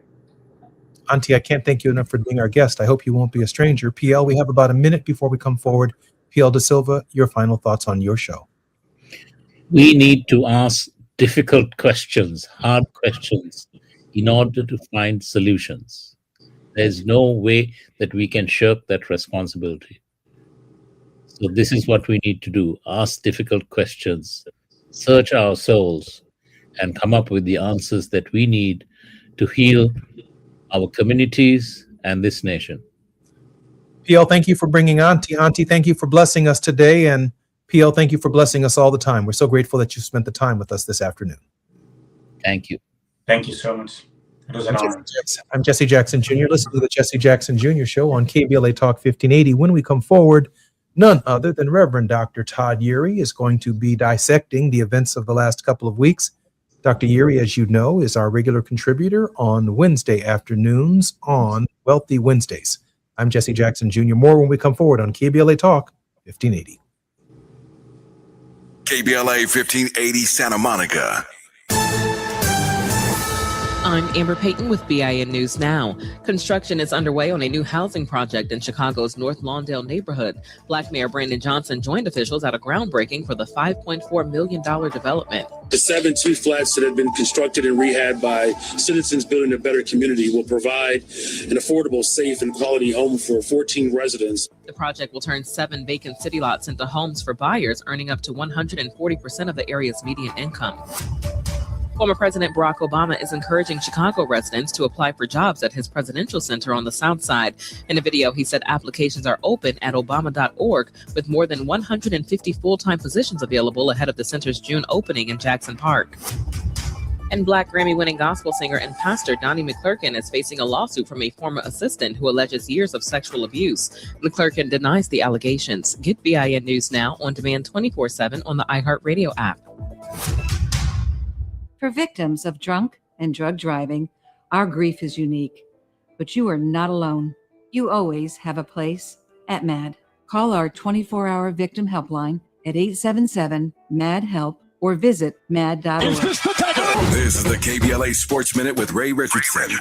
Auntie, I can't thank you enough for being our guest. I hope you won't be a stranger. PL, we have about a minute before we come forward. PL De Silva, your final thoughts on your show. We need to ask difficult questions, hard questions, in order to find solutions. There's no way that we can shirk that responsibility. So this is what we need to do. Ask difficult questions, search our souls, and come up with the answers that we need to heal our communities and this nation. PL, thank you for bringing Auntie. Auntie, thank you for blessing us today. And PL, thank you for blessing us all the time. We're so grateful that you spent the time with us this afternoon. Thank you. Thank you so much. It was an honor. I'm Jesse Jackson Jr. Listen to the Jesse Jackson Jr. Show on KBLA Talk 1580. When we come forward, None other than Reverend Dr. Todd Urey is going to be dissecting the events of the last couple of weeks. Dr. Urey, as you know, is our regular contributor on Wednesday afternoons on Wealthy Wednesdays. I'm Jesse Jackson Jr. More when we come forward on KBLA Talk 1580. KBLA 1580 Santa Monica. I'm Amber Payton with BIN News Now. Construction is underway on a new housing project in Chicago's North Lawndale neighborhood. Black Mayor Brandon Johnson joined officials at a groundbreaking for the $5.4 million development. The 7 2-flats that have been constructed and rehabbed by Citizens Building a Better Community will provide an affordable, safe, and quality home for 14 residents. The project will turn 7 vacant city lots into homes for buyers earning up to 140% of the area's median income. Former President Barack Obama is encouraging Chicago residents to apply for jobs at his presidential center on the South Side. In a video, he said applications are open at obama.org with more than 150 full-time positions available ahead of the center's June opening in Jackson Park. And Black Grammy-winning gospel singer and pastor Donnie McClurkin is facing a lawsuit from a former assistant who alleges years of sexual abuse. McClurkin denies the allegations. Get BIN News Now on demand 24/7 on the iHeartRadio app. For victims of drunk and drug driving, our grief is unique. But you are not alone. You always have a place at MAD. Call our 24-hour victim helpline at 877-MAD-HELP or visit mad.org. This is the KBLA Sports Minute with Ray Richardson.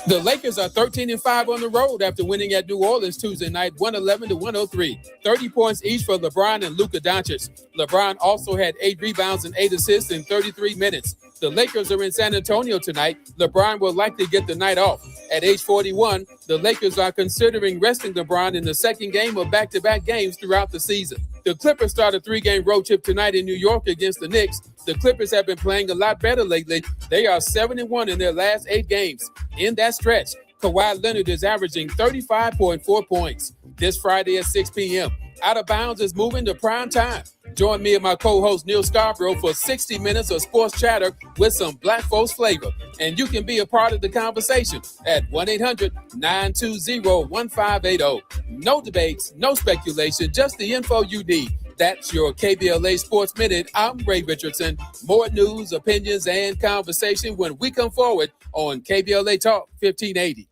The Lakers are 13-5 on the road after winning at New Orleans Tuesday night, 111-103. 30 points each for LeBron and Luka Doncic. LeBron also had 8 rebounds and 8 assists in 33 minutes. The Lakers are in San Antonio tonight. LeBron will likely get the night off. At age 41, the Lakers are considering resting LeBron in the second game of back-to-back games throughout the season. The Clippers start a 3-game road trip tonight in New York against the Knicks. The Clippers have been playing a lot better lately. They are 7-1 in their last 8 games. In that stretch, Kawhi Leonard is averaging 35.4 points. This Friday at 6 p.m., Out of Bounds is moving to prime time. Join me and my co-host Neil Scarborough for 60 minutes of sports chatter with some Black folks flavor. And you can be a part of the conversation at 1-800-920-1580. No debates, no speculation, just the info you need. That's your KBLA Sports Minute. I'm Ray Richardson. More news, opinions, and conversation when we come forward on KBLA Talk 1580.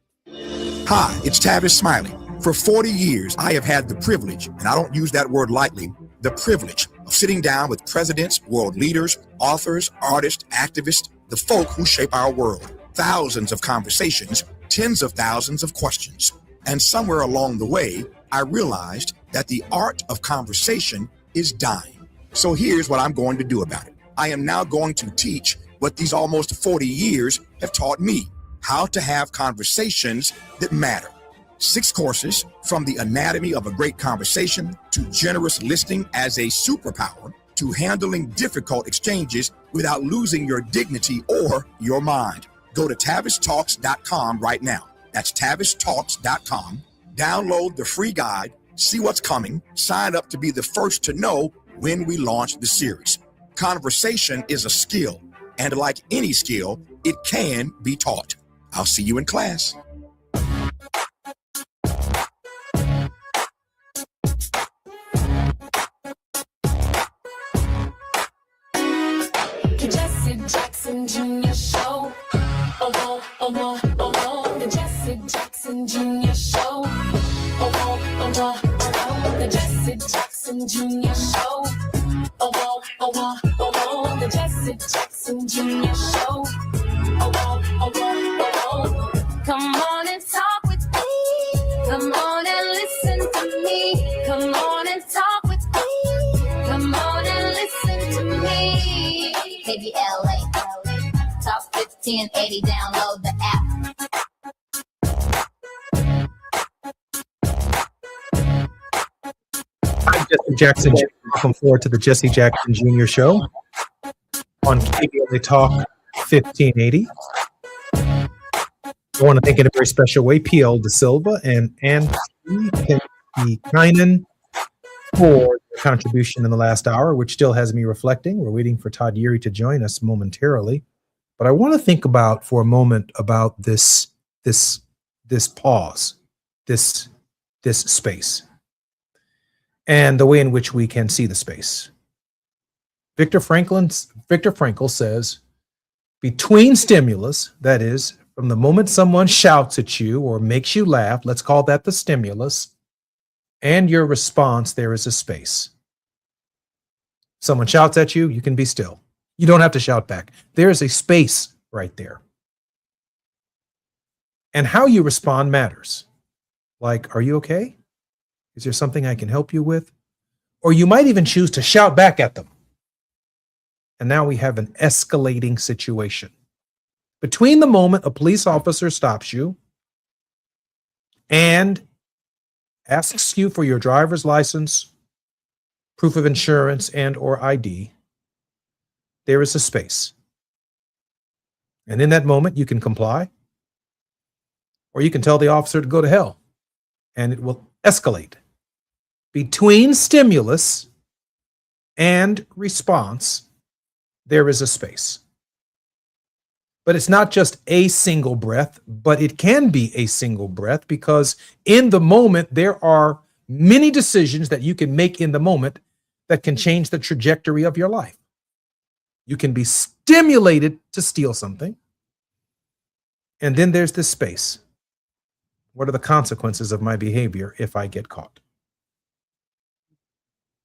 Hi, it's Tavis Smiley. For 40 years, I have had the privilege, and I don't use that word lightly, the privilege of sitting down with presidents, world leaders, authors, artists, activists, the folk who shape our world. Thousands of conversations, tens of thousands of questions. And somewhere along the way, I realized that the art of conversation is dying. So here's what I'm going to do about it. I am now going to teach what these almost 40 years have taught me, how to have conversations that matter. 6 courses, from the anatomy of a great conversation to generous listening as a superpower to handling difficult exchanges without losing your dignity or your mind. Go to tavistalks.com right now. That's tavistalks.com. Download the free guide, see what's coming, sign up to be the first to know when we launch the series. Conversation is a skill, and like any skill, it can be taught. I'll see you in class. Jesse Jackson Jr. Show. Oh, oh, oh, oh, the Jesse Jackson Jr. Show. Oh, oh, oh, the Jesse Jackson Jr. Show. Oh, oh, oh, the Jesse Jackson Jr. Show. Oh, oh, come on and talk with me. Come on and listen to me. Come on and talk with me. Come on and listen to me. KBLA, Talk 1580, download the app. I'm Jesse Jackson Jr. Welcome forward to the Jesse Jackson Jr. Show on KBLA Talk 1580. I want to thank in a very special way PL De Silva and Anthony Kynan for their contribution in the last hour, which still has me reflecting. We're waiting for Todd Urey to join us momentarily. But I want to think about for a moment about this pause, this space. and the way in which we can see the space. Viktor Frankl says, between stimulus, that is, from the moment someone shouts at you or makes you laugh, let's call that the stimulus, and your response, there is a space. Someone shouts at you, you can be still. You don't have to shout back. There is a space right there. And how you respond matters. Like, are you okay? Is there something I can help you with? Or you might even choose to shout back at them. And now we have an escalating situation. Between the moment a police officer stops you and asks you for your driver's license, proof of insurance, and or ID, there is a space. And in that moment, you can comply, or you can tell the officer to go to hell, and it will escalate. Between stimulus and response, there is a space. But it's not just a single breath, but it can be a single breath, because in the moment, there are many decisions that you can make in the moment that can change the trajectory of your life. You can be stimulated to steal something. And then there's this space. What are the consequences of my behavior if I get caught?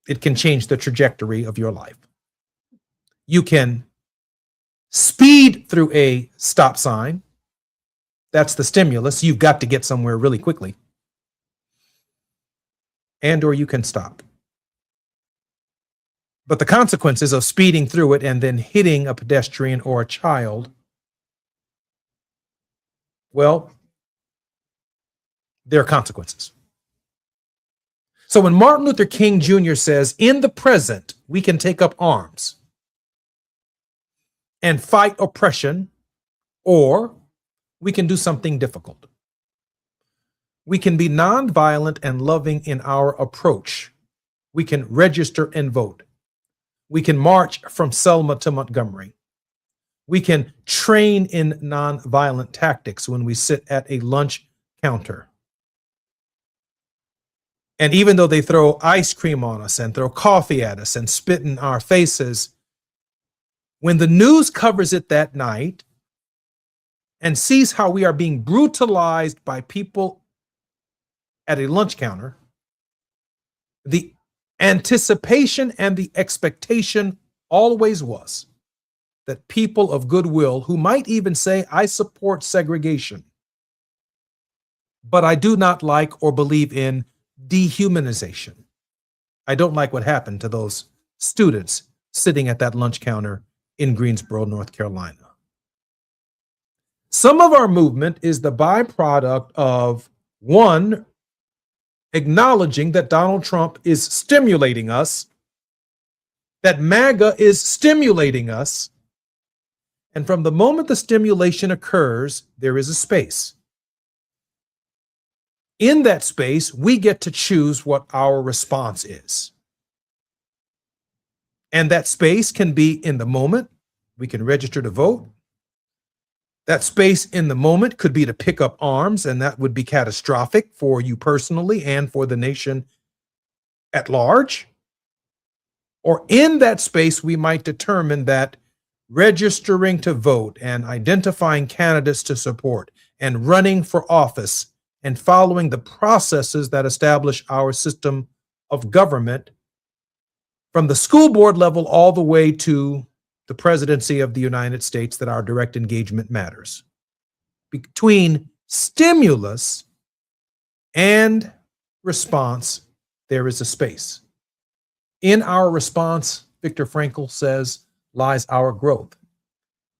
It can change the trajectory of your life. You can speed through a stop sign. That's the stimulus. You've got to get somewhere really quickly. And or you can stop. But the consequences of speeding through it and then hitting a pedestrian or a child, well, there are consequences. So when Martin Luther King Jr. says, in the present, we can take up arms and fight oppression, or we can do something difficult. We can be nonviolent and loving in our approach. We can register and vote. We can march from Selma to Montgomery. We can train in nonviolent tactics when we sit at a lunch counter. And even though they throw ice cream on us and throw coffee at us and spit in our faces, when the news covers it that night and sees how we are being brutalized by people at a lunch counter, the anticipation and the expectation always was that people of goodwill, who might even say, I support segregation, but I do not like or believe in dehumanization. I don't like what happened to those students sitting at that lunch counter in Greensboro, North Carolina. Some of our movement is the byproduct of, one, acknowledging that Donald Trump is stimulating us, that MAGA is stimulating us, and from the moment the stimulation occurs, there is a space. In that space, we get to choose what our response is. And that space can be in the moment. We can register to vote. That space in the moment could be to pick up arms, and that would be catastrophic for you personally and for the nation at large. Or in that space, we might determine that registering to vote and identifying candidates to support and running for office and following the processes that establish our system of government, from the school board level all the way to the presidency of the United States, that our direct engagement matters. Between stimulus and response, there is a space. In our response, Viktor Frankl says, lies our growth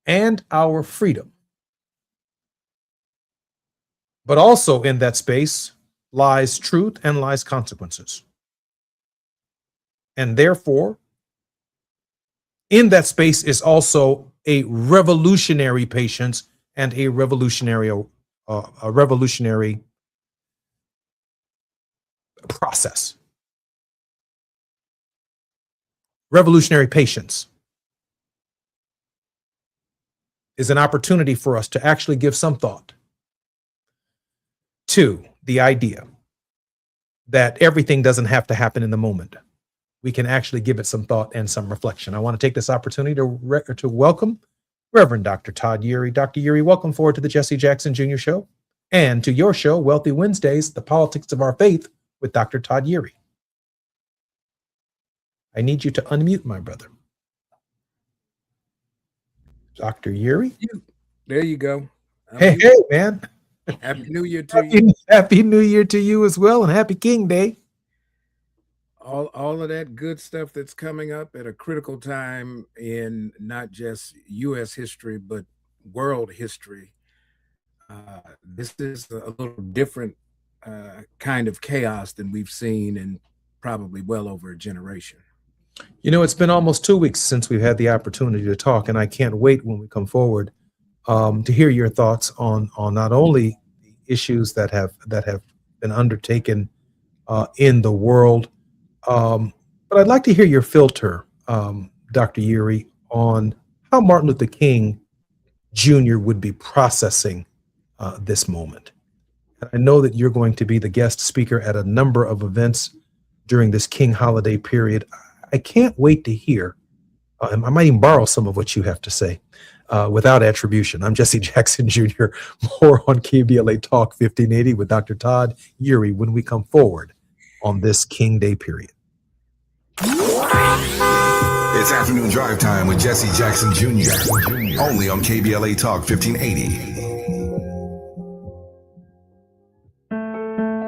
and our freedom. But also in that space lies truth and lies consequences. And therefore, in that space is also a revolutionary patience and a revolutionary process. Revolutionary patience is an opportunity for us to actually give some thought to the idea that everything doesn't have to happen in the moment. We can actually give it some thought and some reflection. I want to take this opportunity to welcome Reverend Dr. Todd Urey. Dr. Urey, welcome forward to the Jesse Jackson Jr. Show and to your show, Wealthy Wednesdays, The Politics of Our Faith with Dr. Todd Urey. I need you to unmute, my brother. Dr. Urey? There you go. Hey, man. Happy New Year to you. Happy New Year to you as well, and Happy King Day. All of that good stuff that's coming up at a critical time in not just U.S. history, but world history. This is a little different kind of chaos than we've seen in probably well over a generation. You know, it's been almost 2 weeks since we've had the opportunity to talk, and I can't wait when we come forward to hear your thoughts on not only the issues that have been undertaken in the world, but I'd like to hear your filter, Dr. Urey, on how Martin Luther King Jr. would be processing this moment. And I know that you're going to be the guest speaker at a number of events during this King holiday period. I can't wait to hear. I might even borrow some of what you have to say without attribution. I'm Jesse Jackson Jr. More on KBLA Talk 1580 with Dr. Todd Urey when we come forward on this King Day period. It's afternoon drive time with Jesse Jackson Jr. Only on KBLA Talk 1580.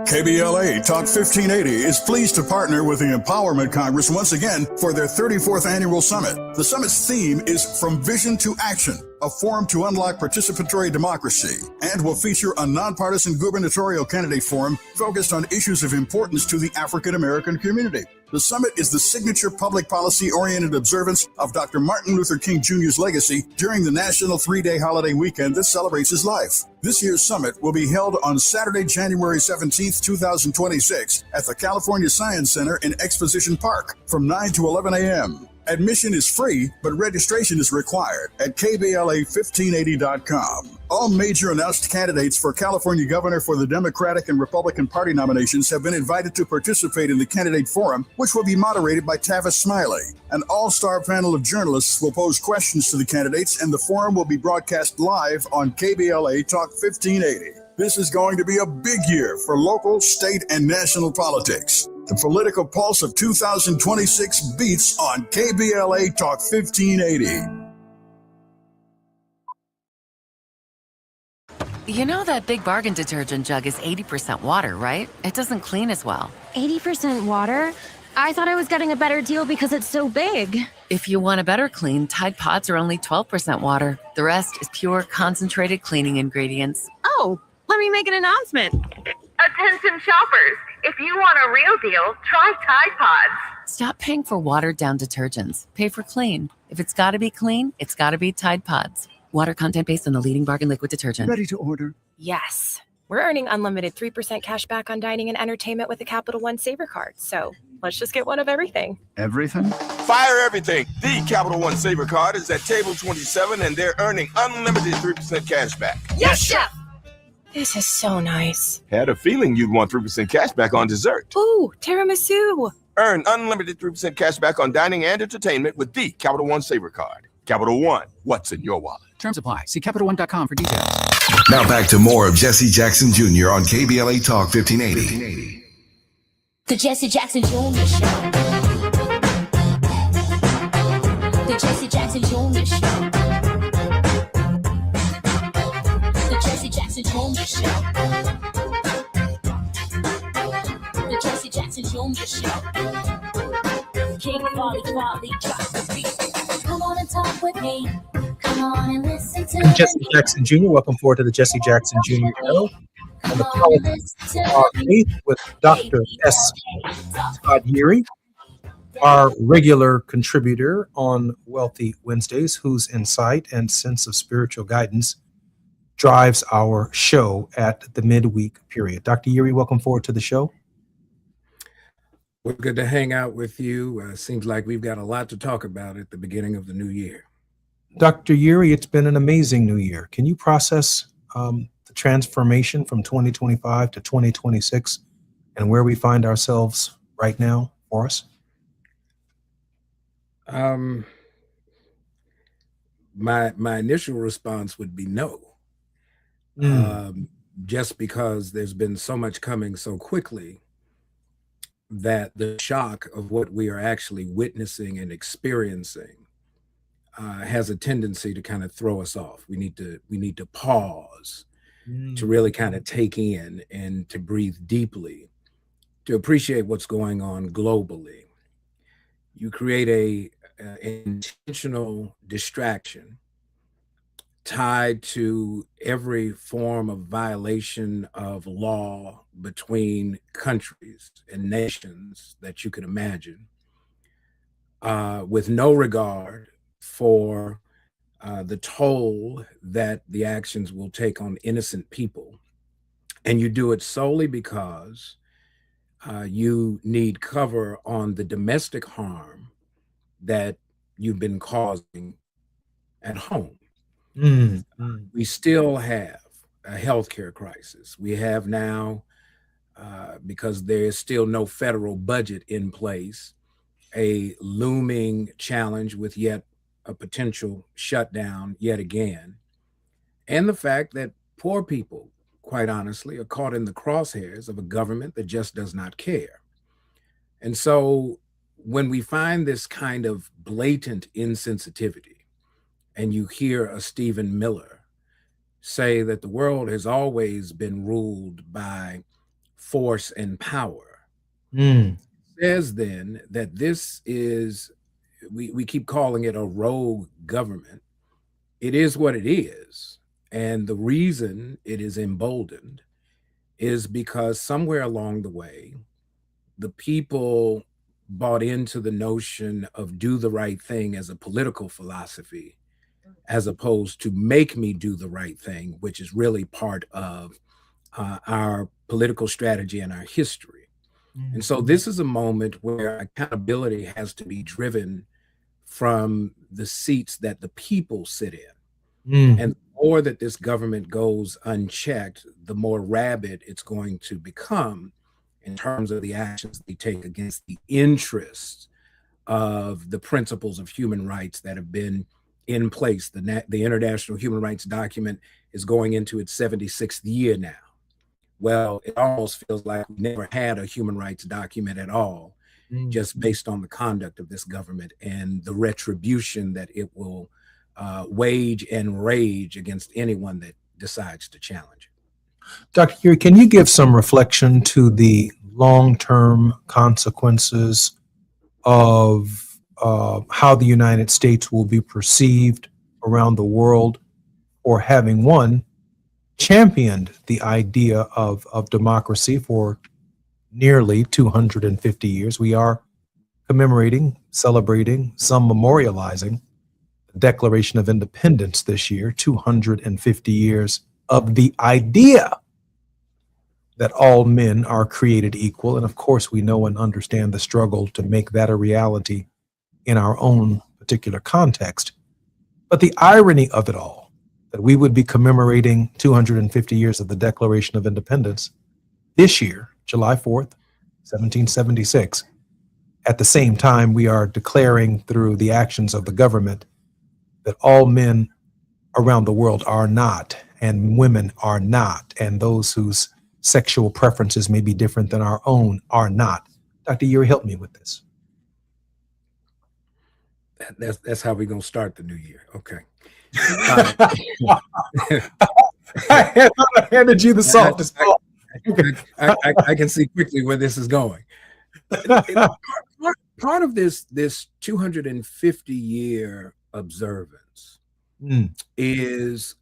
KBLA Talk 1580 is pleased to partner with the Empowerment Congress once again for their 34th annual summit. The summit's theme is From Vision to Action, a forum to unlock participatory democracy, and will feature a nonpartisan gubernatorial candidate forum focused on issues of importance to the African American community. The summit is the signature public policy-oriented observance of Dr. Martin Luther King Jr.'s legacy during the national 3-day holiday weekend that celebrates his life. This year's summit will be held on Saturday, January 17th, 2026 at the California Science Center in Exposition Park from 9 to 11 a.m. Admission is free, but registration is required at KBLA1580.com. All major announced candidates for California governor for the Democratic and Republican Party nominations have been invited to participate in the candidate forum, which will be moderated by Tavis Smiley. An all-star panel of journalists will pose questions to the candidates, and the forum will be broadcast live on KBLA Talk 1580. This is going to be a big year for local, state, and national politics. The political pulse of 2026 beats on KBLA Talk 1580. You know that Big Bargain detergent jug is 80% water, right? It doesn't clean as well. 80% water? I thought I was getting a better deal because it's so big. If you want a better clean, Tide Pods are only 12% water. The rest is pure, concentrated cleaning ingredients. Oh, let me make an announcement. Attention shoppers, if you want a real deal, try Tide Pods. Stop paying for watered-down detergents. Pay for clean. If it's got to be clean, it's got to be Tide Pods. Water content based on the leading bargain liquid detergent. Ready to order? Yes. We're earning unlimited 3% cash back on dining and entertainment with the Capital One Saver card. So let's just get one of everything. Everything? Fire everything. The Capital One Saver card is at table 27 and they're earning unlimited 3% cash back. Yes, Chef! This is so nice. Had a feeling you'd want 3% cash back on dessert. Ooh, tiramisu. Earn unlimited 3% cash back on dining and entertainment with the Capital One Saver card. Capital One, what's in your wallet? Terms apply. See CapitalOne.com for details. Now back to more of Jesse Jackson Jr. on KBLA Talk 1580. The Jesse Jackson Jr. Show. The Jesse Jackson Jr. Show. The Jesse Jackson Jr. Show. The Jesse Jackson Jr. Show. King Volley, drop the beat. Come on and talk with me. Come on and listen to I'm Jesse Jackson Jr. Welcome forward to the Jesse Jackson Jr. Show on the Politics of Our Faith with Dr. S. Todd Urey, our regular contributor on Wealthy Wednesdays, whose insight and sense of spiritual guidance drives our show at the midweek period. Dr. Urey, welcome forward to the show. We're good to hang out with you. Seems like we've got a lot to talk about at the beginning of the new year. Dr. Urey, it's been an amazing new year. Can you process the transformation from 2025 to 2026 and where we find ourselves right now for us? My initial response would be no. Just because there's been so much coming so quickly that the shock of what we are actually witnessing and experiencing has a tendency to kind of throw us off. We need to pause to really kind of take in and to breathe deeply, to appreciate what's going on globally. You create an intentional distraction tied to every form of violation of law between countries and nations that you could imagine, with no regard for the toll that the actions will take on innocent people. And you do it solely because you need cover on the domestic harm that you've been causing at home. We still have a healthcare crisis. We have now, because there is still no federal budget in place, a looming challenge with yet a potential shutdown yet again. And the fact that poor people, quite honestly, are caught in the crosshairs of a government that just does not care. And so when we find this kind of blatant insensitivity, and you hear a Stephen Miller say that the world has always been ruled by force and power, says then that this is, we keep calling it a rogue government. It is what it is. And the reason it is emboldened is because somewhere along the way, the people bought into the notion of do the right thing as a political philosophy, as opposed to make me do the right thing, which is really part of our political strategy and our history. And so this is a moment where accountability has to be driven from the seats that the people sit in. And the more that this government goes unchecked, the more rabid it's going to become in terms of the actions they take against the interests of the principles of human rights that have been in place. The International Human Rights Document is going into its 76th year now. Well, it almost feels like we never had a human rights document at all, just based on the conduct of this government and the retribution that it will wage and rage against anyone that decides to challenge it. Dr. Curie, can you give some reflection to the long-term consequences of how the United States will be perceived around the world for having, one, championed the idea of democracy for nearly 250 years. We are commemorating, celebrating, some memorializing the Declaration of Independence this year, 250 years of the idea that all men are created equal. And of course, we know and understand the struggle to make that a reality in our own particular context. But the irony of it all, that we would be commemorating 250 years of the Declaration of Independence this year, July 4th, 1776. At the same time, we are declaring through the actions of the government that all men around the world are not, and women are not, and those whose sexual preferences may be different than our own are not. Dr. Uri, help me with this. That's how we're going to start the new year. Okay. I handed you the softest. I can see quickly where this is going. Part of this 250-year observance is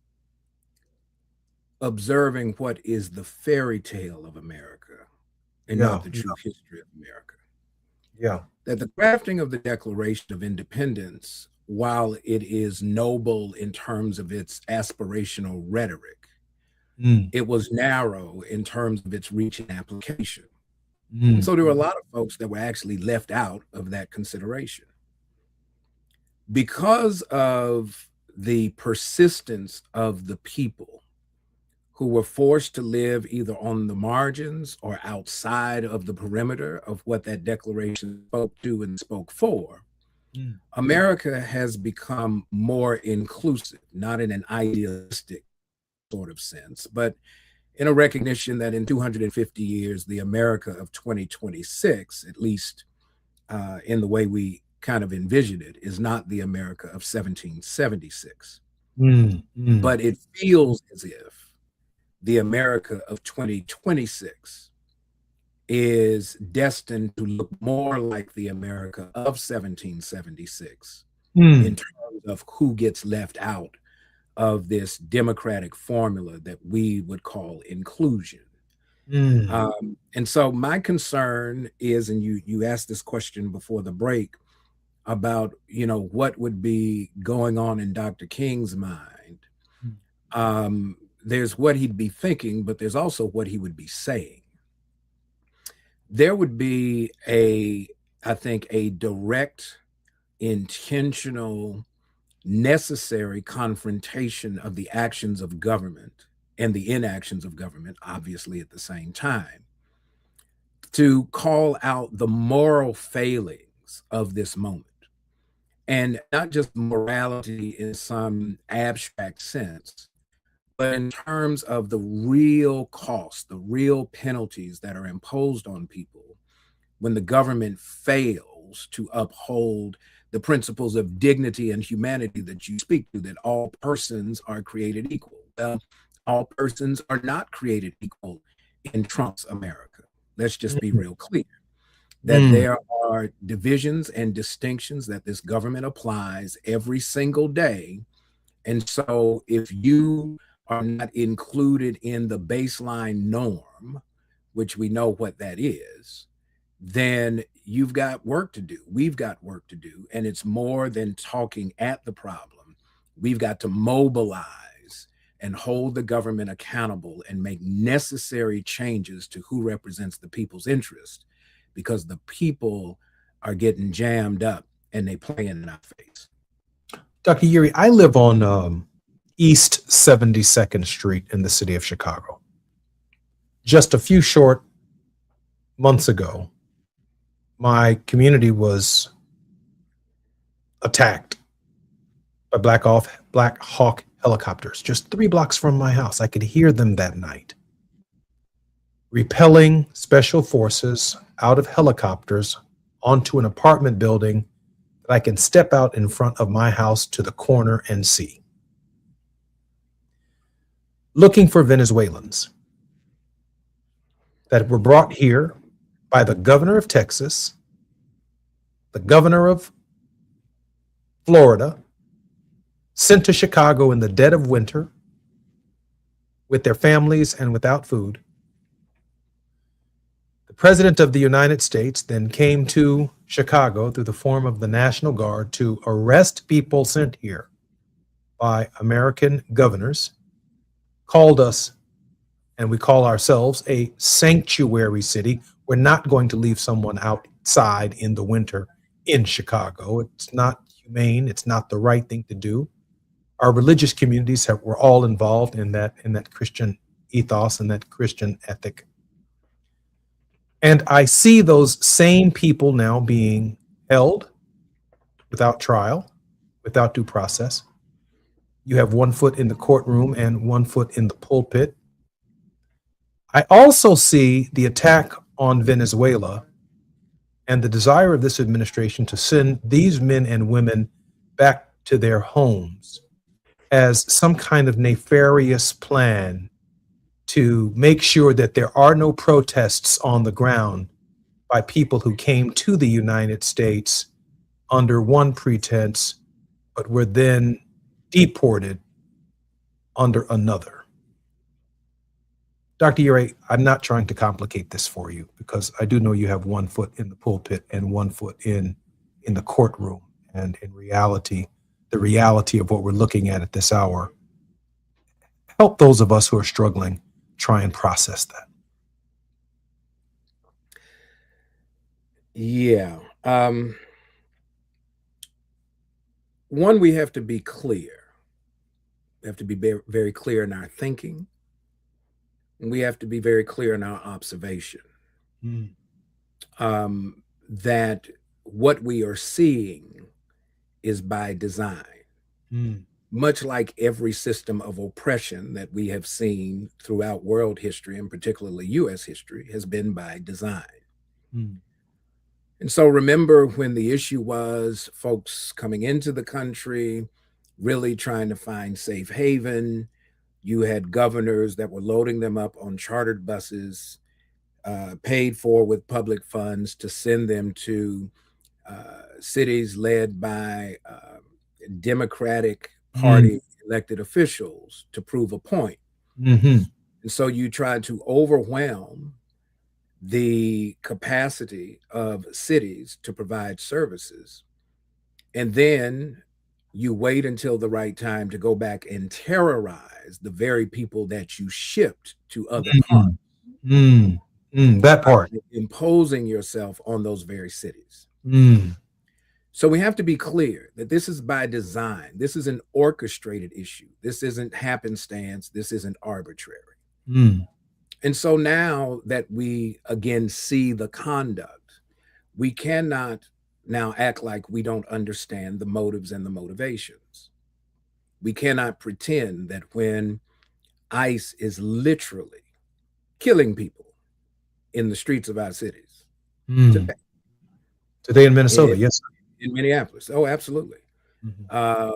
observing what is the fairy tale of America and not the true history of America. Yeah. That the crafting of the Declaration of Independence, while it is noble in terms of its aspirational rhetoric, it was narrow in terms of its reach and application. And so there were a lot of folks that were actually left out of that consideration. Because of the persistence of the people who were forced to live either on the margins or outside of the perimeter of what that declaration spoke to and spoke for, America has become more inclusive, not in an idealistic sort of sense, but in a recognition that in 250 years, the America of 2026, at least in the way we kind of envision it, is not the America of 1776. But it feels as if the America of 2026 is destined to look more like the America of 1776 in terms of who gets left out of this democratic formula that we would call inclusion. And so my concern is, and you asked this question before the break about, what would be going on in Dr. King's mind. There's what he'd be thinking, but there's also what he would be saying. There would be I think, a direct, intentional, necessary confrontation of the actions of government and the inactions of government, obviously at the same time, to call out the moral failings of this moment. And not just morality in some abstract sense, but in terms of the real cost, the real penalties that are imposed on people when the government fails to uphold the principles of dignity and humanity that you speak to, that all persons are created equal. All persons are not created equal in Trump's America. Let's just be real clear that there are divisions and distinctions that this government applies every single day. And so if you are not included in the baseline norm, which we know what that is, then you've got work to do. We've got work to do. And it's more than talking at the problem. We've got to mobilize and hold the government accountable and make necessary changes to who represents the people's interest, because the people are getting jammed up and they playing in our face. Dr. Yuri, I live on East 72nd Street in the city of Chicago. Just a few short months ago, my community was attacked by Black Hawk helicopters just 3 blocks from my house. I could hear them that night, repelling special forces out of helicopters onto an apartment building that I can step out in front of my house to the corner and see. Looking for Venezuelans that were brought here by the governor of Texas, the governor of Florida, sent to Chicago in the dead of winter with their families and without food. The President of the United States then came to Chicago through the form of the National Guard to arrest people sent here by American governors, called us, and we call ourselves a sanctuary city. We're not going to leave someone outside in the winter in Chicago. It's not humane. It's not the right thing to do. Our religious communities were all involved in that Christian ethos and that Christian ethic. And I see those same people now being held without trial, without due process. You have 1 foot in the courtroom and 1 foot in the pulpit. I also see the attack on Venezuela and the desire of this administration to send these men and women back to their homes as some kind of nefarious plan to make sure that there are no protests on the ground by people who came to the United States under one pretense, but were then deported under another. Dr. Yuri, I'm not trying to complicate this for you, because I do know you have 1 foot in the pulpit and 1 foot in the courtroom. And in reality, the reality of what we're looking at this hour, help those of us who are struggling try and process that. Yeah. One, we have to be clear. We have to be very, very clear in our thinking. And we have to be very clear in our observation that what we are seeing is by design. Much like every system of oppression that we have seen throughout world history, and particularly U.S. history, has been by design. And so remember when the issue was folks coming into the country, really trying to find safe haven. You had governors that were loading them up on chartered buses, paid for with public funds to send them to cities led by Democratic Party elected officials to prove a point. And so you try to overwhelm the capacity of cities to provide services. And then you wait until the right time to go back and terrorize the very people that you shipped to other parts. That part. Imposing yourself on those very cities. So we have to be clear that this is by design. This is an orchestrated issue. This isn't happenstance. This isn't arbitrary. And so now that we again see the conduct, we cannot now act like we don't understand the motives and the motivations. We cannot pretend that when ICE is literally killing people in the streets of our cities. Today in Minnesota, yes. In Minneapolis. Oh, absolutely.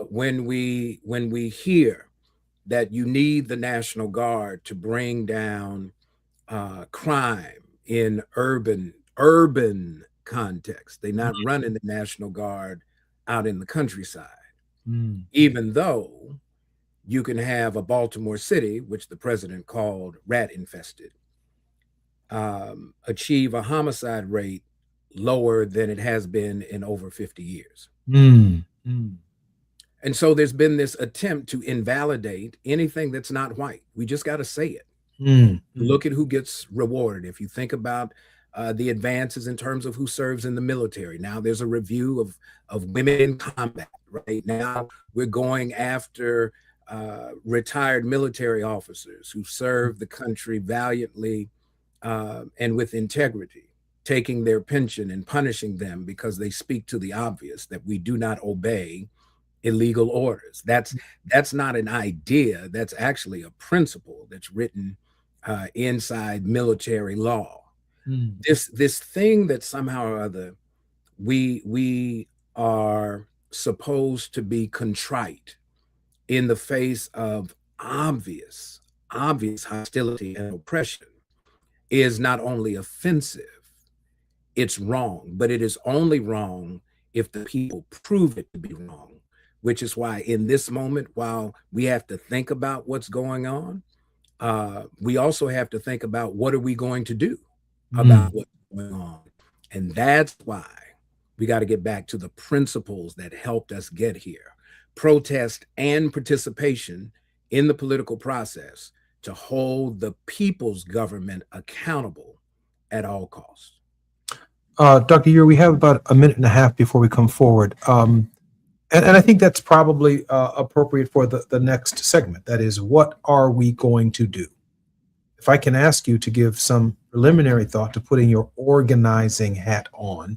When we hear that you need the National Guard to bring down crime in urban context, they're not running the National Guard out in the countryside. Even though you can have a Baltimore City, which the president called rat infested, achieve a homicide rate lower than it has been in over 50 years. And so there's been this attempt to invalidate anything that's not white. We just got to say it. Look at who gets rewarded. If you think about the advances in terms of who serves in the military, now there's a review of women in combat. Right now we're going after retired military officers who serve the country valiantly and with integrity, taking their pension and punishing them because they speak to the obvious that we do not obey illegal orders. That's not an idea. That's actually a principle that's written inside military law. This thing that somehow or other we are supposed to be contrite in the face of obvious hostility and oppression is not only offensive, it's wrong, but it is only wrong if the people prove it to be wrong, which is why in this moment, while we have to think about what's going on, we also have to think about what are we going to do about what's going on. And that's why we got to get back to the principles that helped us get here. Protest and participation in the political process to hold the people's government accountable at all costs. Dr. Ure, we have about a minute and a half before we come forward. And I think that's probably appropriate for the next segment. That is, what are we going to do? If I can ask you to give some preliminary thought to putting your organizing hat on,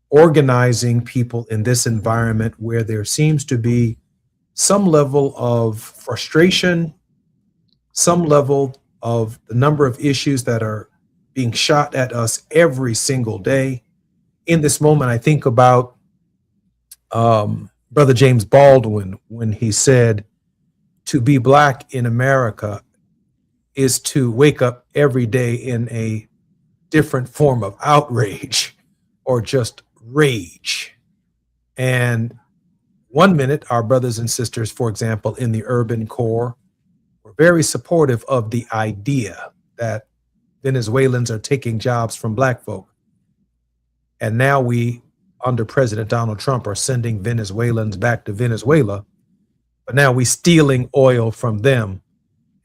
organizing people in this environment where there seems to be some level of frustration, some level of the number of issues that are being shot at us every single day. In this moment, I think about Brother James Baldwin when he said, to be Black in America is to wake up every day in a different form of outrage or just rage. And one minute, our brothers and sisters, for example, in the urban core, were very supportive of the idea that Venezuelans are taking jobs from Black folk. And now we, under President Donald Trump, are sending Venezuelans back to Venezuela. But now we stealing oil from them.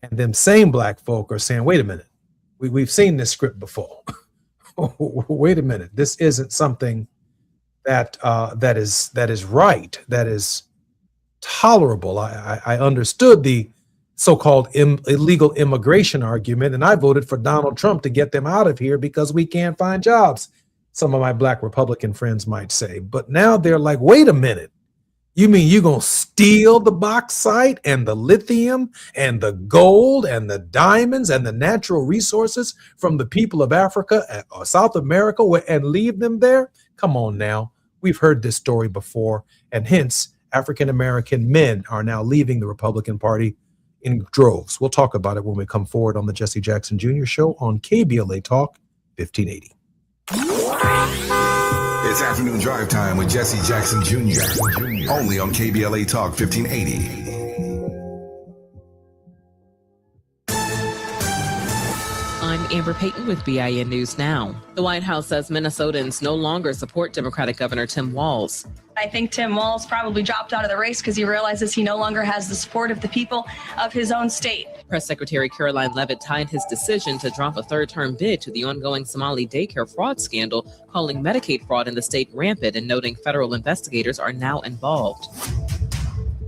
And them same Black folk are saying, wait a minute, we've seen this script before. Wait a minute, this isn't something that is right, that is tolerable. I understood the so-called illegal immigration argument, and I voted for Donald Trump to get them out of here because we can't find jobs, some of my black Republican friends might say. But now they're like, wait a minute. You mean you're going to steal the bauxite and the lithium and the gold and the diamonds and the natural resources from the people of Africa or South America and leave them there? Come on now. We've heard this story before, and hence African-American men are now leaving the Republican Party in droves. We'll talk about it when we come forward on the Jesse Jackson Jr. Show on KBLA Talk 1580. It's afternoon drive time with Jesse Jackson Jr. Only on KBLA Talk 1580. I'm Amber Payton with BIN News Now. The White House says Minnesotans no longer support Democratic Governor Tim Walz. I think Tim Walz probably dropped out of the race because he realizes he no longer has the support of the people of his own state. Press Secretary Caroline Leavitt tied his decision to drop a third-term bid to the ongoing Somali daycare fraud scandal, calling Medicaid fraud in the state rampant and noting federal investigators are now involved.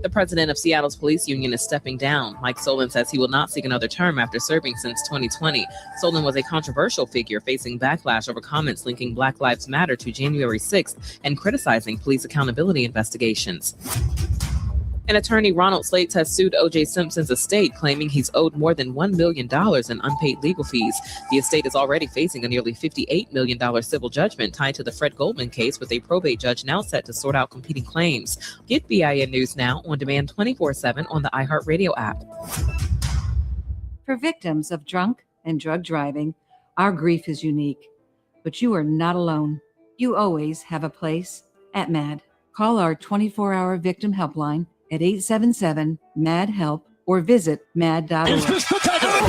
The president of Seattle's police union is stepping down. Mike Solon says he will not seek another term after serving since 2020. Solon was a controversial figure facing backlash over comments linking Black Lives Matter to January 6th and criticizing police accountability investigations. And attorney Ronald Slates has sued O.J. Simpson's estate, claiming he's owed more than $1 million in unpaid legal fees. The estate is already facing a nearly $58 million civil judgment tied to the Fred Goldman case, with a probate judge now set to sort out competing claims. Get BIN News Now on demand 24/7 on the iHeartRadio app. For victims of drunk and drug driving, our grief is unique. But you are not alone. You always have a place at MAD. Call our 24-hour victim helpline at 877-MAD-HELP or visit mad.org.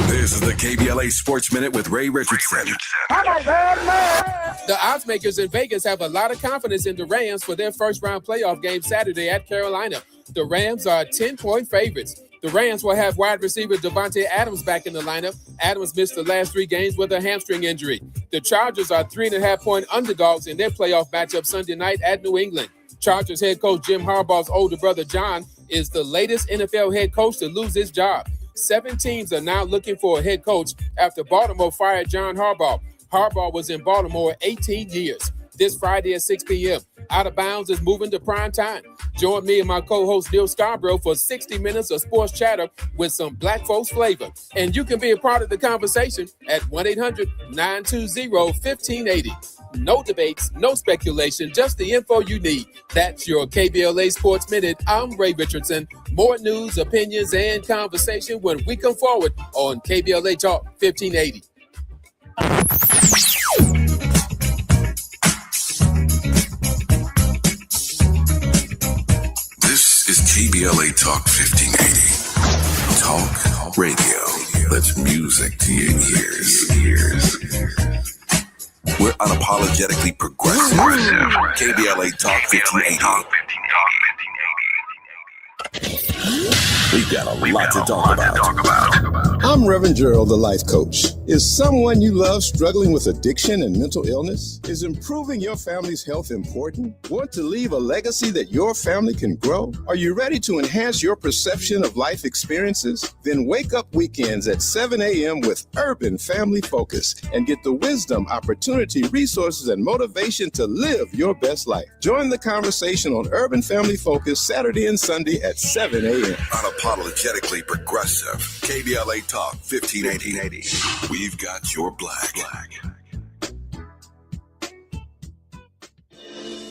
This is the KBLA Sports Minute with Ray Richardson. The odds makers in Vegas have a lot of confidence in the Rams for their first-round playoff game Saturday at Carolina. The Rams are 10-point favorites. The Rams will have wide receiver Devontae Adams back in the lineup. Adams missed the last 3 games with a hamstring injury. The Chargers are 3.5-point underdogs in their playoff matchup Sunday night at New England. Chargers head coach Jim Harbaugh's older brother John is the latest NFL head coach to lose his job. 7 teams are now looking for a head coach after Baltimore fired John Harbaugh. Harbaugh was in Baltimore 18 years. This Friday at 6 p.m., Out of Bounds is moving to prime time. Join me and my co-host Neil Scarborough for 60 minutes of sports chatter with some black folks flavor. And you can be a part of the conversation at 1-800-920-1580. No debates, no speculation, just the info you need. That's your KBLA Sports Minute. I'm Ray Richardson. More news, opinions, and conversation when we come forward on KBLA Talk 1580. This is KBLA Talk 1580. Talk radio. That's music to your ears. We're unapologetically progressive. KBLA Talk 1580. We've got a lot to talk about. I'm Reverend Gerald, the life coach. Is someone you love struggling with addiction and mental illness? Is improving your family's health important? Want to leave a legacy that your family can grow? Are you ready to enhance your perception of life experiences? Then wake up weekends at 7 a.m. with Urban Family Focus and get the wisdom, opportunity, resources, and motivation to live your best life. Join the conversation on Urban Family Focus Saturday and Sunday at 7 a.m. Unapologetically progressive. KBLA Talk 1580. We've got your black.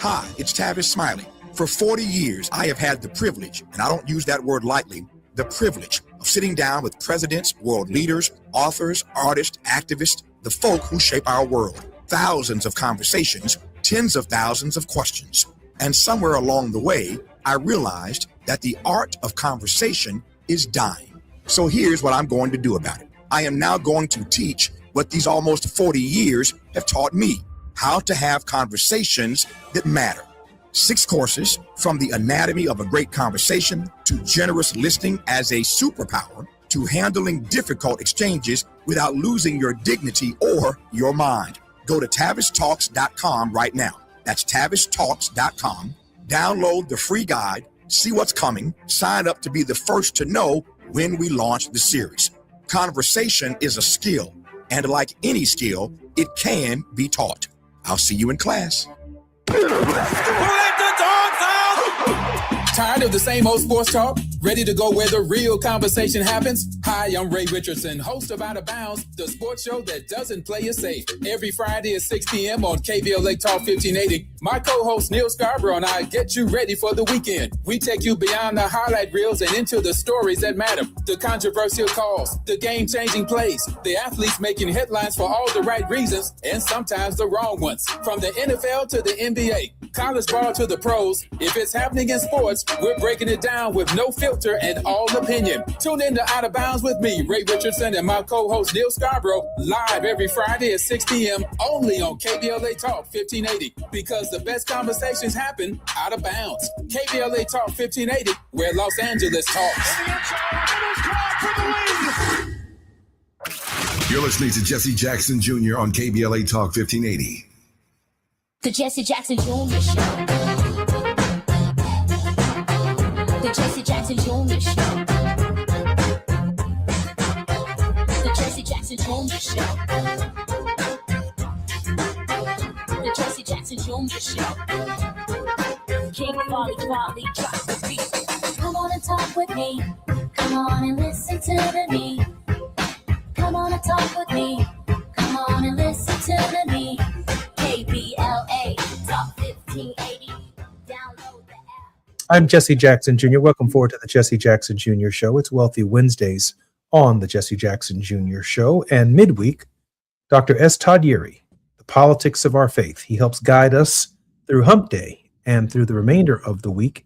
Hi, it's Tavis Smiley. For 40 years, I have had the privilege, and I don't use that word lightly, the privilege of sitting down with presidents, world leaders, authors, artists, activists, the folk who shape our world. Thousands of conversations, tens of thousands of questions. And somewhere along the way, I realized that the art of conversation is dying. So here's what I'm going to do about it. I am now going to teach what these almost 40 years have taught me, how to have conversations that matter. 6 courses, from the anatomy of a great conversation to generous listening as a superpower to handling difficult exchanges without losing your dignity or your mind. Go to TavisTalks.com right now. That's TavisTalks.com. Download the free guide, see what's coming, sign up to be the first to know when we launched the series. Conversation is a skill, and like any skill, it can be taught. I'll see you in class. Tired of the same old sports talk? Ready to go where the real conversation happens? Hi, I'm Ray Richardson, host of Out of Bounds, the sports show that doesn't play it safe. Every Friday at 6 p.m. on KBLA Talk 1580. My co-host Neil Scarborough and I get you ready for the weekend. We take you beyond the highlight reels and into the stories that matter. The controversial calls, the game-changing plays, the athletes making headlines for all the right reasons and sometimes the wrong ones. From the NFL to the NBA, college ball to the pros, if it's happening in sports, we're breaking it down with no filter and all opinion. Tune in to Out of Bounds with me, Ray Richardson, and my co-host Neil Scarborough, live every Friday at 6 p.m. only on KBLA Talk 1580, because the best conversations happen out of bounds. KBLA Talk 1580, where Los Angeles talks. You're listening to Jesse Jackson Jr. on KBLA Talk 1580. The Jesse Jackson Jr. Show. The Jesse Jackson Jr. Show. The Jesse Jackson Jr. Show. The Jesse Jackson Jr. Show. King Volley, drop the beat. Come on and talk with me. Come on and listen to me. Come on and talk with me. Come on and listen to me. KBLA Talk 1580. Download the app. I'm Jesse Jackson Jr. Welcome forward to the Jesse Jackson Jr. Show. It's Wealthy Wednesdays on the Jesse Jackson Jr. Show. And midweek, Dr. S. Todd Yeary, the politics of our faith. He helps guide us through Hump Day and through the remainder of the week.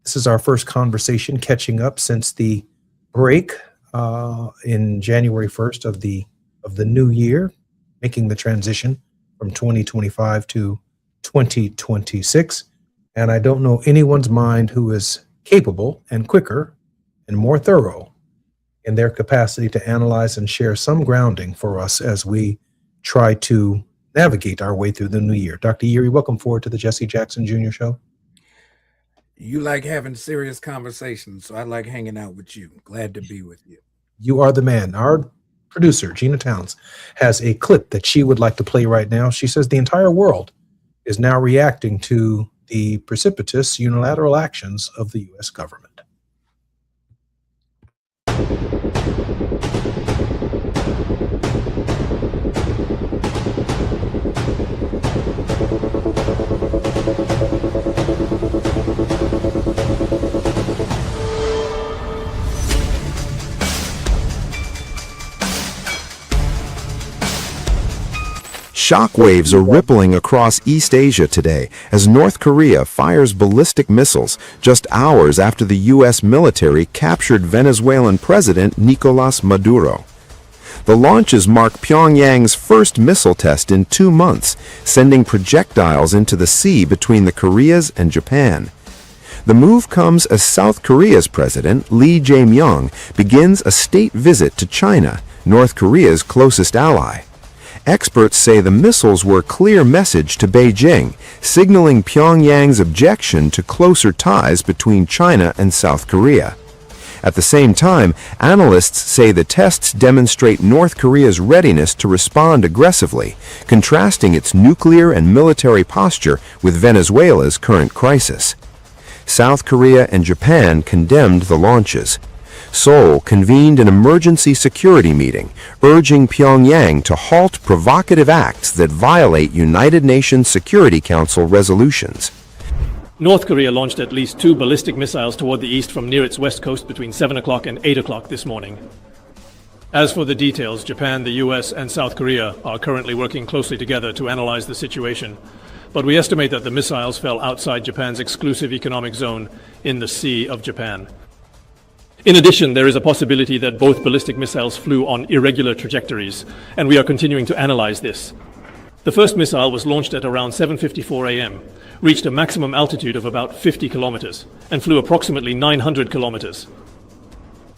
This is our first conversation catching up since the break in January 1st of the new year, making the transition from 2025 to 2026. And I don't know anyone's mind who is capable and quicker and more thorough in their capacity to analyze and share some grounding for us as we try to navigate our way through the new year. Dr. Yeary, welcome forward to the Jesse Jackson Jr. Show. You like having serious conversations, so I like hanging out with you. Glad to be with you. You are the man. Our producer, Gina Towns, has a clip that she would like to play right now. She says the entire world is now reacting to the precipitous unilateral actions of the U.S. government. Shockwaves are rippling across East Asia today as North Korea fires ballistic missiles just hours after the U.S. military captured Venezuelan President Nicolas Maduro. The launches mark Pyongyang's first missile test in 2 months, sending projectiles into the sea between the Koreas and Japan. The move comes as South Korea's president, Lee Jae-myung, begins a state visit to China, North Korea's closest ally. Experts say the missiles were a clear message to Beijing, signaling Pyongyang's objection to closer ties between China and South Korea. At the same time, analysts say the tests demonstrate North Korea's readiness to respond aggressively, contrasting its nuclear and military posture with Venezuela's current crisis. South Korea and Japan condemned the launches. Seoul convened an emergency security meeting, urging Pyongyang to halt provocative acts that violate United Nations Security Council resolutions. North Korea launched at least 2 ballistic missiles toward the east from near its west coast between 7 o'clock and 8 o'clock this morning. As for the details, Japan, the US, and South Korea are currently working closely together to analyze the situation. But we estimate that the missiles fell outside Japan's exclusive economic zone in the Sea of Japan. In addition, there is a possibility that both ballistic missiles flew on irregular trajectories, and we are continuing to analyze this. The first missile was launched at around 7:54 a.m., reached a maximum altitude of about 50 kilometers, and flew approximately 900 kilometers.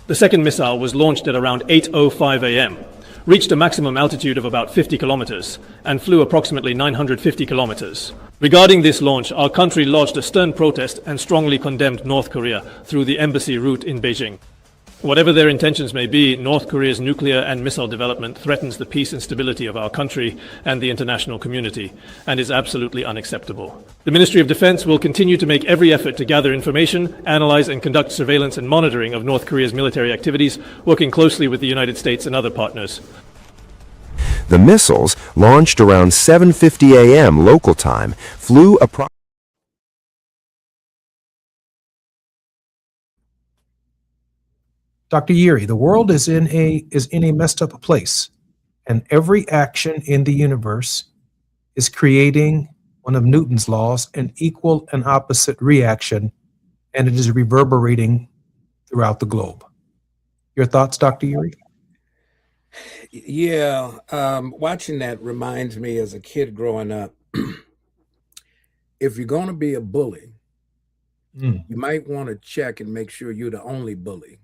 The second missile was launched at around 8:05 a.m., reached a maximum altitude of about 50 kilometers, and flew approximately 950 kilometers. Regarding this launch, our country lodged a stern protest and strongly condemned North Korea through the embassy route in Beijing. Whatever their intentions may be, North Korea's nuclear and missile development threatens the peace and stability of our country and the international community, and is absolutely unacceptable. The Ministry of Defense will continue to make every effort to gather information, analyze and conduct surveillance and monitoring of North Korea's military activities, working closely with the United States and other partners. The missiles, launched around 7:50 a.m. local time, flew approximately Dr. Yeri, the world is in a messed up place, and every action in the universe is creating one of Newton's laws, an equal and opposite reaction, and it is reverberating throughout the globe. Your thoughts, Dr. Yeri? Yeah, watching that reminds me as a kid growing up, if you're going to be a bully, you might want to check and make sure you're the only bully.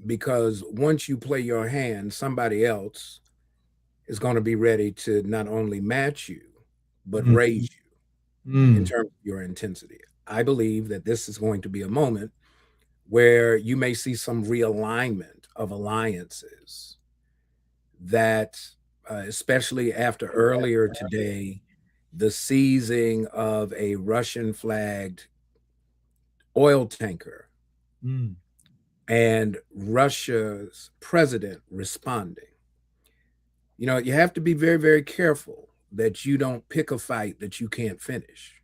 Because once you play your hand, somebody else is going to be ready to not only match you, but raise you in terms of your intensity. I believe that this is going to be a moment where you may see some realignment of alliances that, especially after earlier today, the seizing of a Russian flagged oil tanker and Russia's president responding. You know, you have to be very, very careful that you don't pick a fight that you can't finish.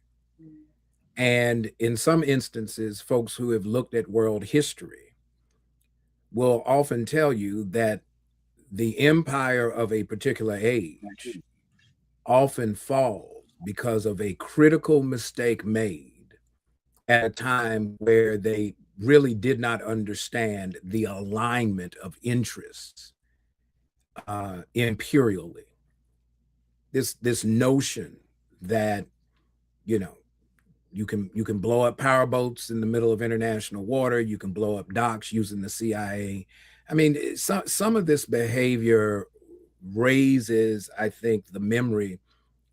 And in some instances, folks who have looked at world history will often tell you that the empire of a particular age often falls because of a critical mistake made at a time where they really did not understand the alignment of interests imperially. This notion that, you know, you can blow up power boats in the middle of international water, you can blow up docks using the CIA. I mean, some of this behavior raises, I think, the memory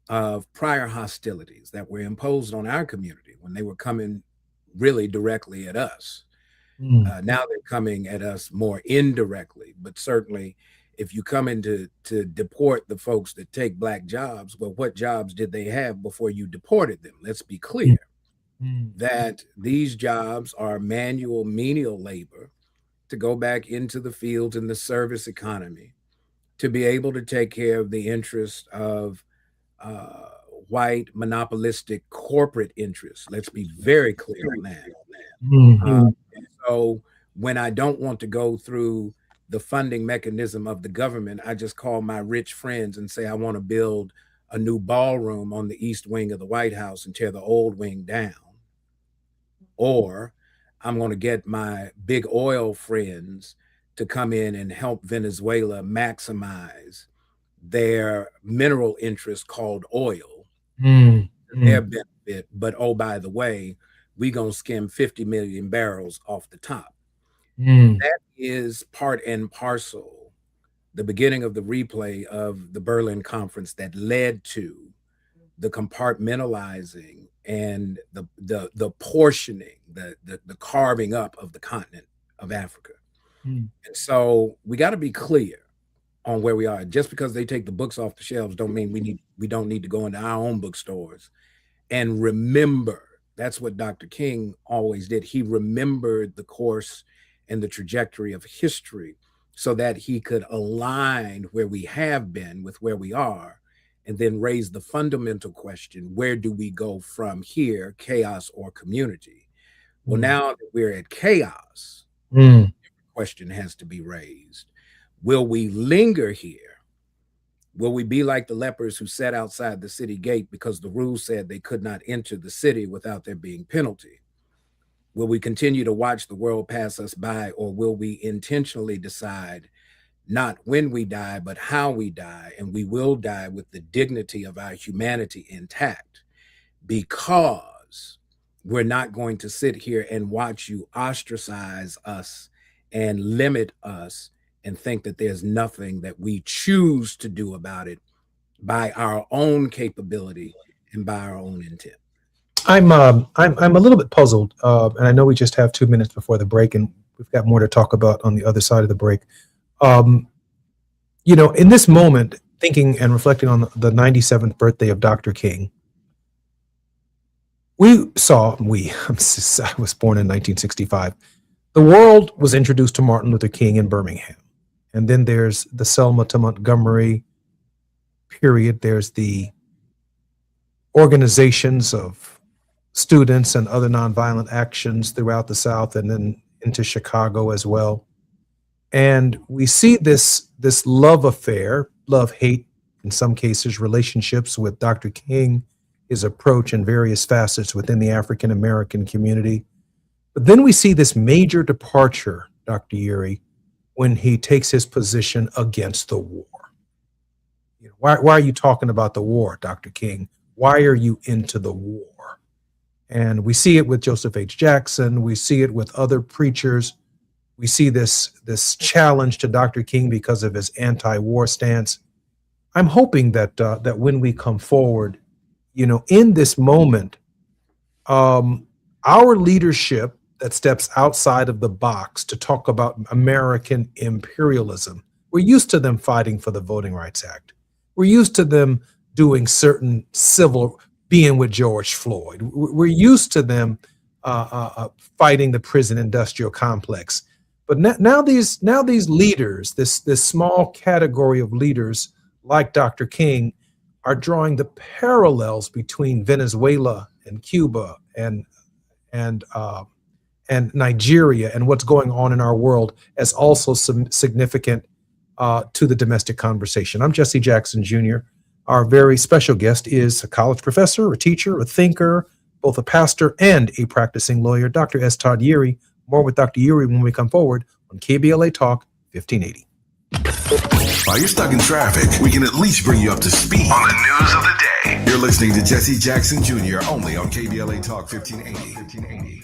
of prior hostilities that were imposed on our community when they were coming really directly at us. Now they're coming at us more indirectly, but certainly if you come in to deport the folks that take Black jobs, well, what jobs did they have before you deported them? Let's be clear that these jobs are manual menial labor to go back into the fields in the service economy to be able to take care of the interests of white monopolistic corporate interests. Let's be very clear on that. So when I don't want to go through the funding mechanism of the government, I just call my rich friends and say, I want to build a new ballroom on the east wing of the White House and tear the old wing down. Or I'm going to get my big oil friends to come in and help Venezuela maximize their mineral interest called oil, their benefit. But oh, by the way, we going to skim 50 million barrels off the top. That is part and parcel, the beginning of the replay of the Berlin Conference that led to the compartmentalizing and the portioning, the carving up of the continent of Africa. And so we got to be clear on where we are. Just because they take the books off the shelves don't mean we don't need to go into our own bookstores and remember. That's what Dr. King always did. He remembered the course and the trajectory of history so that he could align where we have been with where we are, and then raise the fundamental question, where do we go from here, chaos or community? Well, now that we're at chaos, the question has to be raised. Will we linger here? Will we be like the lepers who sat outside the city gate because the rules said they could not enter the city without there being penalty? Will we continue to watch the world pass us by, or will we intentionally decide not when we die, but how we die? And we will die with the dignity of our humanity intact, because we're not going to sit here and watch you ostracize us and limit us and think that there's nothing that we choose to do about it by our own capability and by our own intent. I'm a little bit puzzled, and I know we just have 2 minutes before the break, and we've got more to talk about on the other side of the break. In this moment, thinking and reflecting on the 97th birthday of Dr. King, I was born in 1965. The world was introduced to Martin Luther King in Birmingham. And then there's the Selma to Montgomery period. There's the organizations of students and other nonviolent actions throughout the South and then into Chicago as well. And we see this love affair, love-hate, in some cases, relationships with Dr. King, his approach in various facets within the African-American community. But then we see this major departure, Dr. Urey, when he takes his position against the war. Why are you talking about the war, Dr. King? Why are you into the war? And we see it with Joseph H. Jackson. We see it with other preachers. We see this challenge to Dr. King because of his anti-war stance. I'm hoping that that when we come forward, in this moment, our leadership that steps outside of the box to talk about American imperialism, we're used to them fighting for the Voting Rights Act. We're used to them doing certain being with George Floyd. We're used to them fighting the prison industrial complex. But now these leaders, this small category of leaders like Dr. King, are drawing the parallels between Venezuela and Cuba and Nigeria and what's going on in our world as also some significant to the domestic conversation. I'm Jesse Jackson Jr. Our very special guest is a college professor, a teacher, a thinker, both a pastor and a practicing lawyer, Dr. S. Todd Urey. More with Dr. Urey when we come forward on KBLA Talk 1580. While you're stuck in traffic, we can at least bring you up to speed on the news of the day. You're listening to Jesse Jackson Jr. only on KBLA Talk 1580.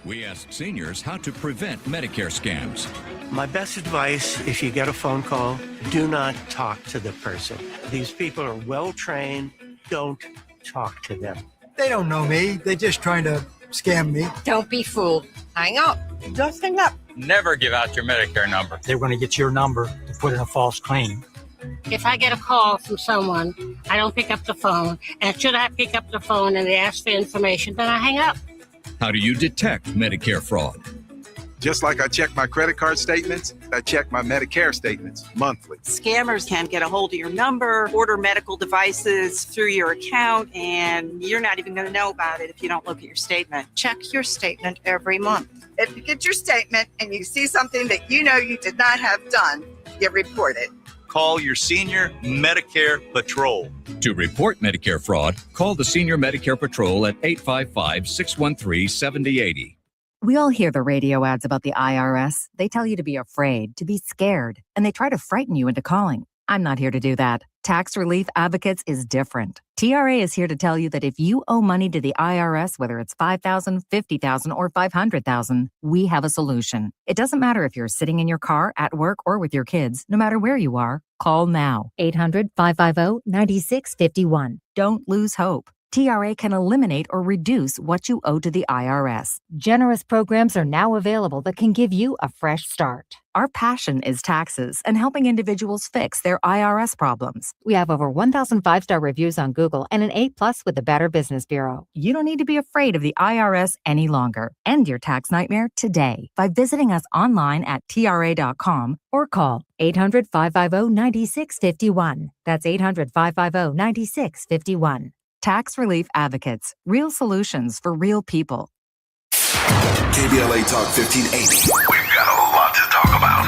We asked seniors how to prevent Medicare scams. My best advice, if you get a phone call, do not talk to the person. These people are well trained. Don't talk to them. They don't know me. They're just trying to scam me. Don't be fooled. Hang up. Just hang up. Never give out your Medicare number. They're going to get your number to put in a false claim. If I get a call from someone, I don't pick up the phone. And should I pick up the phone and they ask for information, then I hang up. How do you detect Medicare fraud? Just like I check my credit card statements, I check my Medicare statements monthly. Scammers can get a hold of your number, order medical devices through your account, and you're not even going to know about it if you don't look at your statement. Check your statement every month. If you get your statement and you see something that you know you did not have done, you report it. Call your senior Medicare Patrol. To report Medicare fraud, call the Senior Medicare Patrol at 855-613-7080. We all hear the radio ads about the IRS. They tell you to be afraid, to be scared, and they try to frighten you into calling. I'm not here to do that. Tax Relief Advocates is different. TRA is here to tell you that if you owe money to the IRS, whether it's $5,000, $50,000, or $500,000, we have a solution. It doesn't matter if you're sitting in your car, at work, or with your kids. No matter where you are, call now. 800-550-9651. Don't lose hope. TRA can eliminate or reduce what you owe to the IRS. Generous programs are now available that can give you a fresh start. Our passion is taxes and helping individuals fix their IRS problems. We have over 1,000 5-star reviews on Google and an A+ with the Better Business Bureau. You don't need to be afraid of the IRS any longer. End your tax nightmare today by visiting us online at TRA.com or call 800-550-9651. That's 800-550-9651. Tax Relief Advocates. Real solutions for real people. KBLA Talk 1580. We've got a lot to talk about.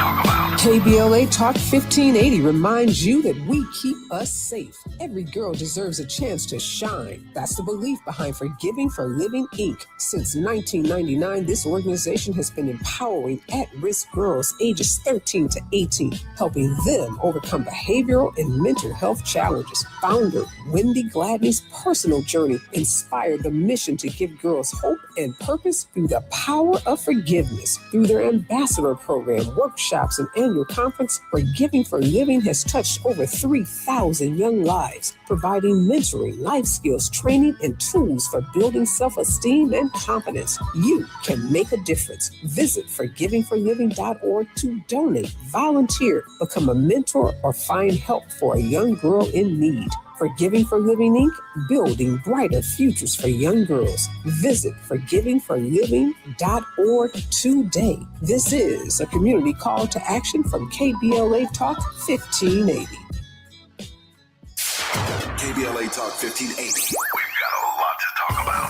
KBLA Talk 1580 reminds you that we keep us safe. Every girl deserves a chance to shine. That's the belief behind Forgiving for Living, Inc. Since 1999, this organization has been empowering at-risk girls ages 13 to 18, helping them overcome behavioral and mental health challenges. Founder Wendy Gladney's personal journey inspired the mission to give girls hope and purpose through the power of forgiveness. Through their ambassador program, workshops, and annual conference, Forgiving for Living has touched over 3,000 young lives, providing mentoring, life skills, training, and tools for building self-esteem and confidence. You can make a difference. Visit forgivingforliving.org to donate, volunteer, become a mentor, or find help for a young girl in need. Forgiving for Living Inc., building brighter futures for young girls. Visit forgivingforliving.org today. This is a community call to action from KBLA Talk 1580. KBLA Talk 1580. We've got a lot to talk about.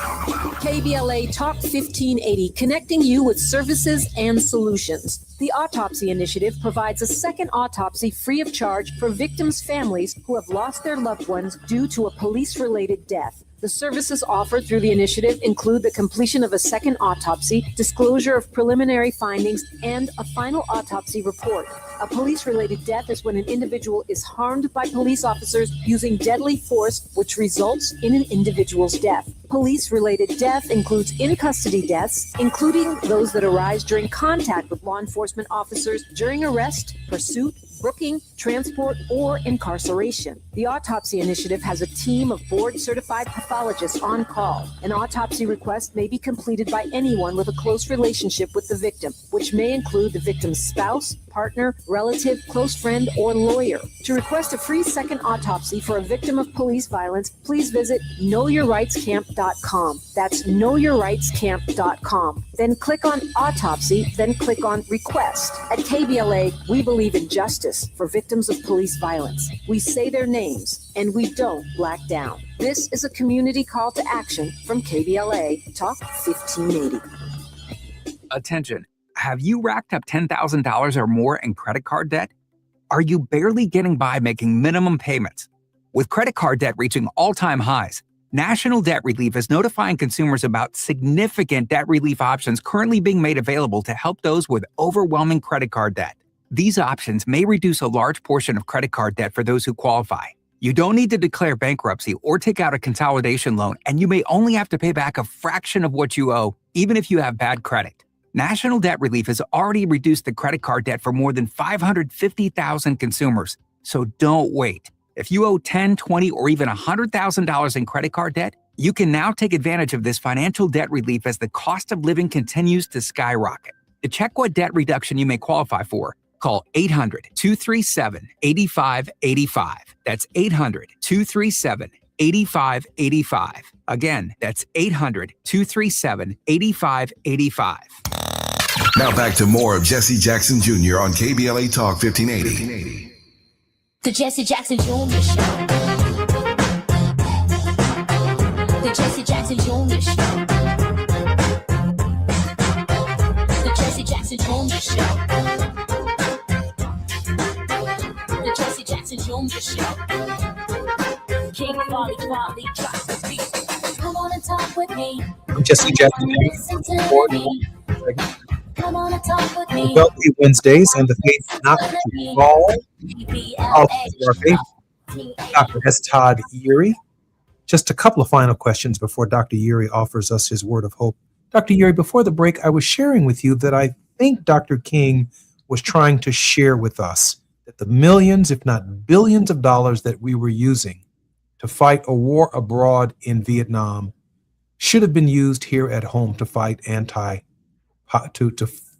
KBLA Talk 1580, connecting you with services and solutions. The Autopsy Initiative provides a second autopsy free of charge for victims' families who have lost their loved ones due to a police-related death. The services offered through the initiative include the completion of a second autopsy, disclosure of preliminary findings, and a final autopsy report. A police-related death is when an individual is harmed by police officers using deadly force, which results in an individual's death. Police-related death includes in-custody deaths, including those that arise during contact with law enforcement officers during arrest, pursuit, booking, transport, or incarceration. The Autopsy Initiative has a team of board-certified pathologists on call. An autopsy request may be completed by anyone with a close relationship with the victim, which may include the victim's spouse, partner, relative, close friend, or lawyer. To request a free second autopsy for a victim of police violence, please visit knowyourrightscamp.com. That's knowyourrightscamp.com. Then click on Autopsy, then click on Request. At KBLA, we believe in justice for victims of police violence. We say their names, and we don't black down. This is a community call to action from KBLA Talk 1580. Attention. Have you racked up $10,000 or more in credit card debt? Are you barely getting by making minimum payments? With credit card debt reaching all-time highs, National Debt Relief is notifying consumers about significant debt relief options currently being made available to help those with overwhelming credit card debt. These options may reduce a large portion of credit card debt for those who qualify. You don't need to declare bankruptcy or take out a consolidation loan, and you may only have to pay back a fraction of what you owe, even if you have bad credit. National Debt Relief has already reduced the credit card debt for more than 550,000 consumers, so don't wait. If you owe $10,000, $20,000, or even $100,000 in credit card debt, you can now take advantage of this financial debt relief as the cost of living continues to skyrocket. To check what debt reduction you may qualify for, call 800-237-8585. That's 800-237-8585. Again, that's 800-237-8585. Now back to more of Jesse Jackson Jr. on KBLA Talk 1580. The Jesse Jackson Jr. Show. The Jesse Jackson Jr. Show. The Jesse Jackson Jr. Show. The Jesse Jackson Jr. Show. King Folly drop the beat. Come on and talk with me. I'm Jesse Jackson Listen to me. Come on and talk with me. Wealthy Wednesdays and the faith not to fall. Our faith, Dr. S. Todd Urey. Just a couple of final questions before Dr. Urey offers us his word of hope. Dr. Urey, before the break, I was sharing with you that I think Dr. King was trying to share with us that the millions, if not billions of dollars that we were using to fight a war abroad in Vietnam should have been used here at home to fight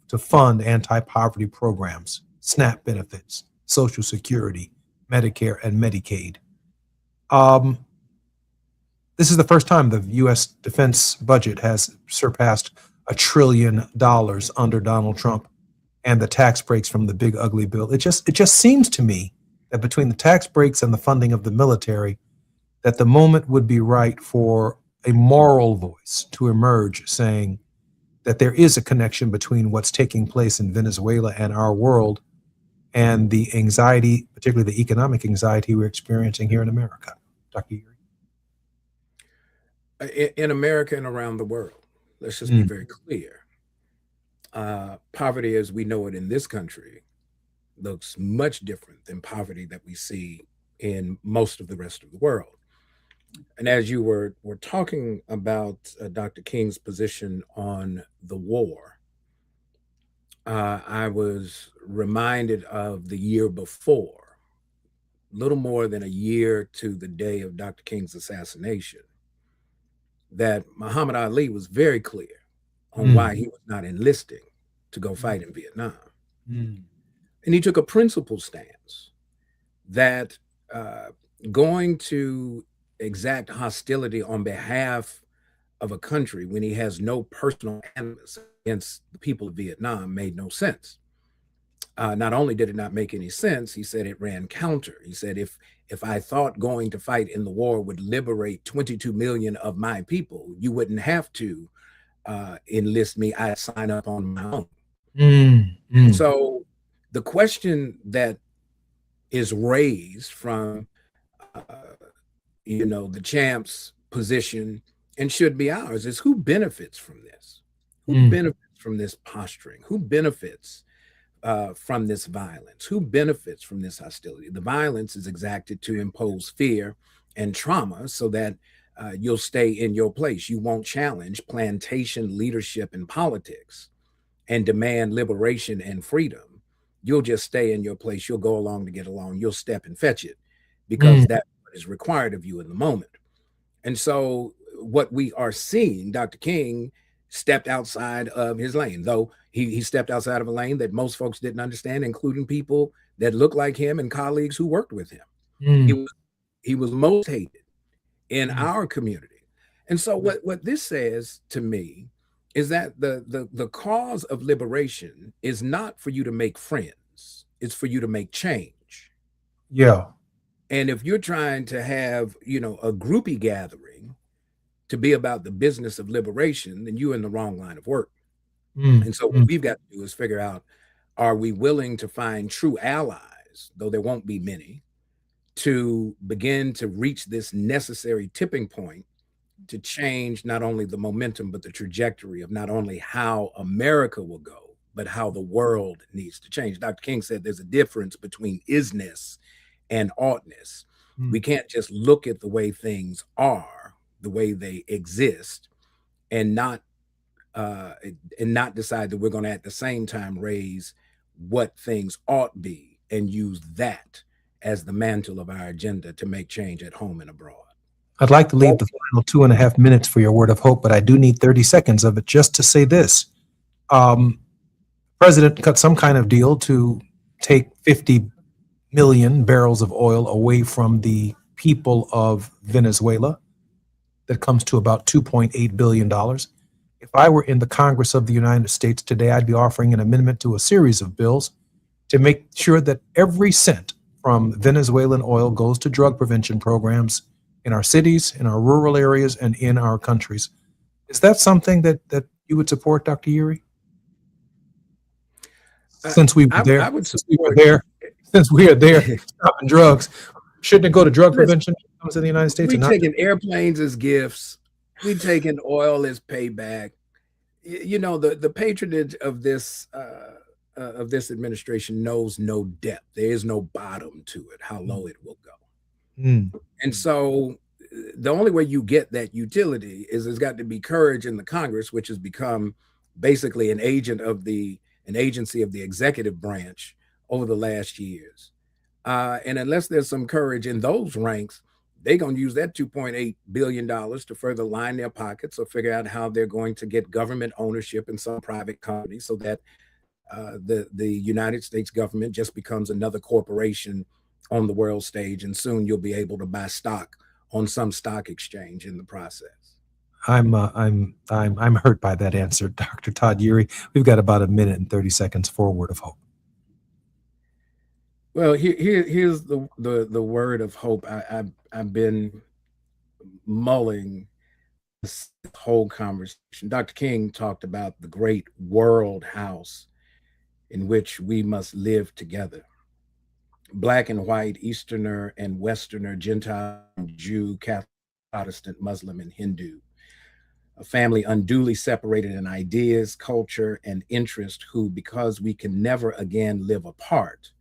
to fund anti-poverty programs, SNAP benefits, Social Security, Medicare, and Medicaid. This is the first time the U.S. defense budget has surpassed $1 trillion under Donald Trump and the tax breaks from the big ugly bill. It just seems to me that between the tax breaks and the funding of the military, that the moment would be right for a moral voice to emerge saying that there is a connection between what's taking place in Venezuela and our world and the anxiety, particularly the economic anxiety we're experiencing here in America. Dr. Urey? In America and around the world, let's just be very clear. Poverty as we know it in this country looks much different than poverty that we see in most of the rest of the world. And as you were talking about Dr. King's position on the war, I was reminded of the year before, little more than a year to the day of Dr. King's assassination, that Muhammad Ali was very clear on why he was not enlisting to go fight in Vietnam. And he took a principled stance that going to exact hostility on behalf of a country when he has no personal animus against the people of Vietnam made no sense. Not only did it not make any sense, he said it ran counter. He said, if I thought going to fight in the war would liberate 22 million of my people, you wouldn't have to enlist me. I'd sign up on my own. So the question that is raised from, the champ's position and should be ours is who benefits from this? Who benefits from this posturing? Who benefits from this violence? Who benefits from this hostility? The violence is exacted to impose fear and trauma so that you'll stay in your place. You won't challenge plantation leadership in politics and demand liberation and freedom. You'll just stay in your place. You'll go along to get along. You'll step and fetch it because that's what is required of you in the moment. And so what we are seeing, Dr. King stepped outside of his lane, though he stepped outside of a lane that most folks didn't understand, including people that looked like him and colleagues who worked with him. He was most hated in our community. And so what this says to me is that the cause of liberation is not for you to make friends, it's for you to make change. Yeah. And if you're trying to have, a groupie gathering to be about the business of liberation, then you're in the wrong line of work. And so what we've got to do is figure out, are we willing to find true allies, though there won't be many, to begin to reach this necessary tipping point to change not only the momentum, but the trajectory of not only how America will go, but how the world needs to change. Dr. King said there's a difference between isness and oughtness. We can't just look at the way things are, the way they exist, and not decide that we're going to at the same time raise what things ought be and use that as the mantle of our agenda to make change at home and abroad. I'd like to leave the final 2.5 minutes for your word of hope, but I do need 30 seconds of it just to say this. President cut some kind of deal to take 50 million barrels of oil away from the people of Venezuela. That comes to about $2.8 billion. If I were in the Congress of the United States today, I'd be offering an amendment to a series of bills to make sure that every cent from Venezuelan oil goes to drug prevention programs in our cities, in our rural areas, and in our countries. Is that something that you would support, Dr. Urie? Since we were there, since we are there stopping drugs, shouldn't it go to drug prevention when it comes to the United States? We're taking airplanes as gifts. We're taking oil as payback. The patronage of this administration knows no depth. There is no bottom to it, how low it will go. And so the only way you get that utility is there's got to be courage in the Congress, which has become basically an agency of the executive branch over the last years. And unless there's some courage in those ranks, they're going to use that $2.8 billion to further line their pockets or figure out how they're going to get government ownership in some private company so that the United States government just becomes another corporation on the world stage. And soon you'll be able to buy stock on some stock exchange in the process. I'm hurt by that answer, Dr. Todd Urie. We've got about 1 minute and 30 seconds for a word of hope. Well, here's the word of hope. I've been mulling this whole conversation. Dr. King talked about the great world house in which we must live together. Black and white, Easterner and Westerner, Gentile, Jew, Catholic, Protestant, Muslim, and Hindu. A family unduly separated in ideas, culture, and interest who, because we can never again live apart,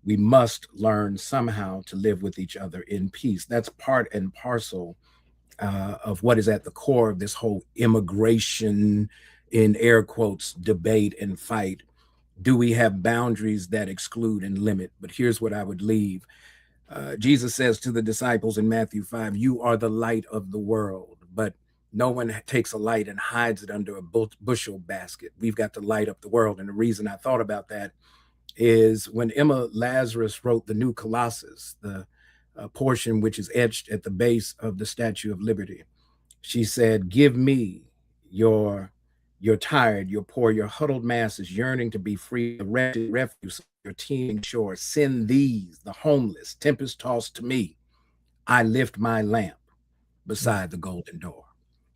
we must learn somehow to live with each other in peace. That's part and parcel of what is at the core of this whole immigration, in air quotes, debate and fight Do we have boundaries that exclude and limit? But here's what I would leave. Jesus says to the disciples in Matthew 5, you are the light of the world, but no one takes a light and hides it under a bushel basket. We've got to light up the world. And the reason I thought about that is when Emma Lazarus wrote the New Colossus, the portion which is etched at the base of the Statue of Liberty, she said, give me you're tired, you're poor, your huddled masses yearning to be free of refuse, your teeming shore. Send these, the homeless, tempest-tossed to me. I lift my lamp beside the golden door.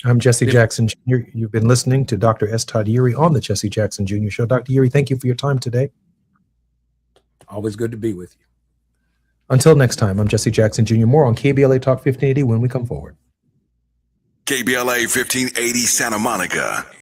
I'm Jesse Jackson Jr. You've been listening to Dr. S. Todd Urey on the Jesse Jackson Jr. Show. Dr. Urey, thank you for your time today. Always good to be with you. Until next time, I'm Jesse Jackson Jr. More on KBLA Talk 1580 when we come forward. KBLA 1580 Santa Monica.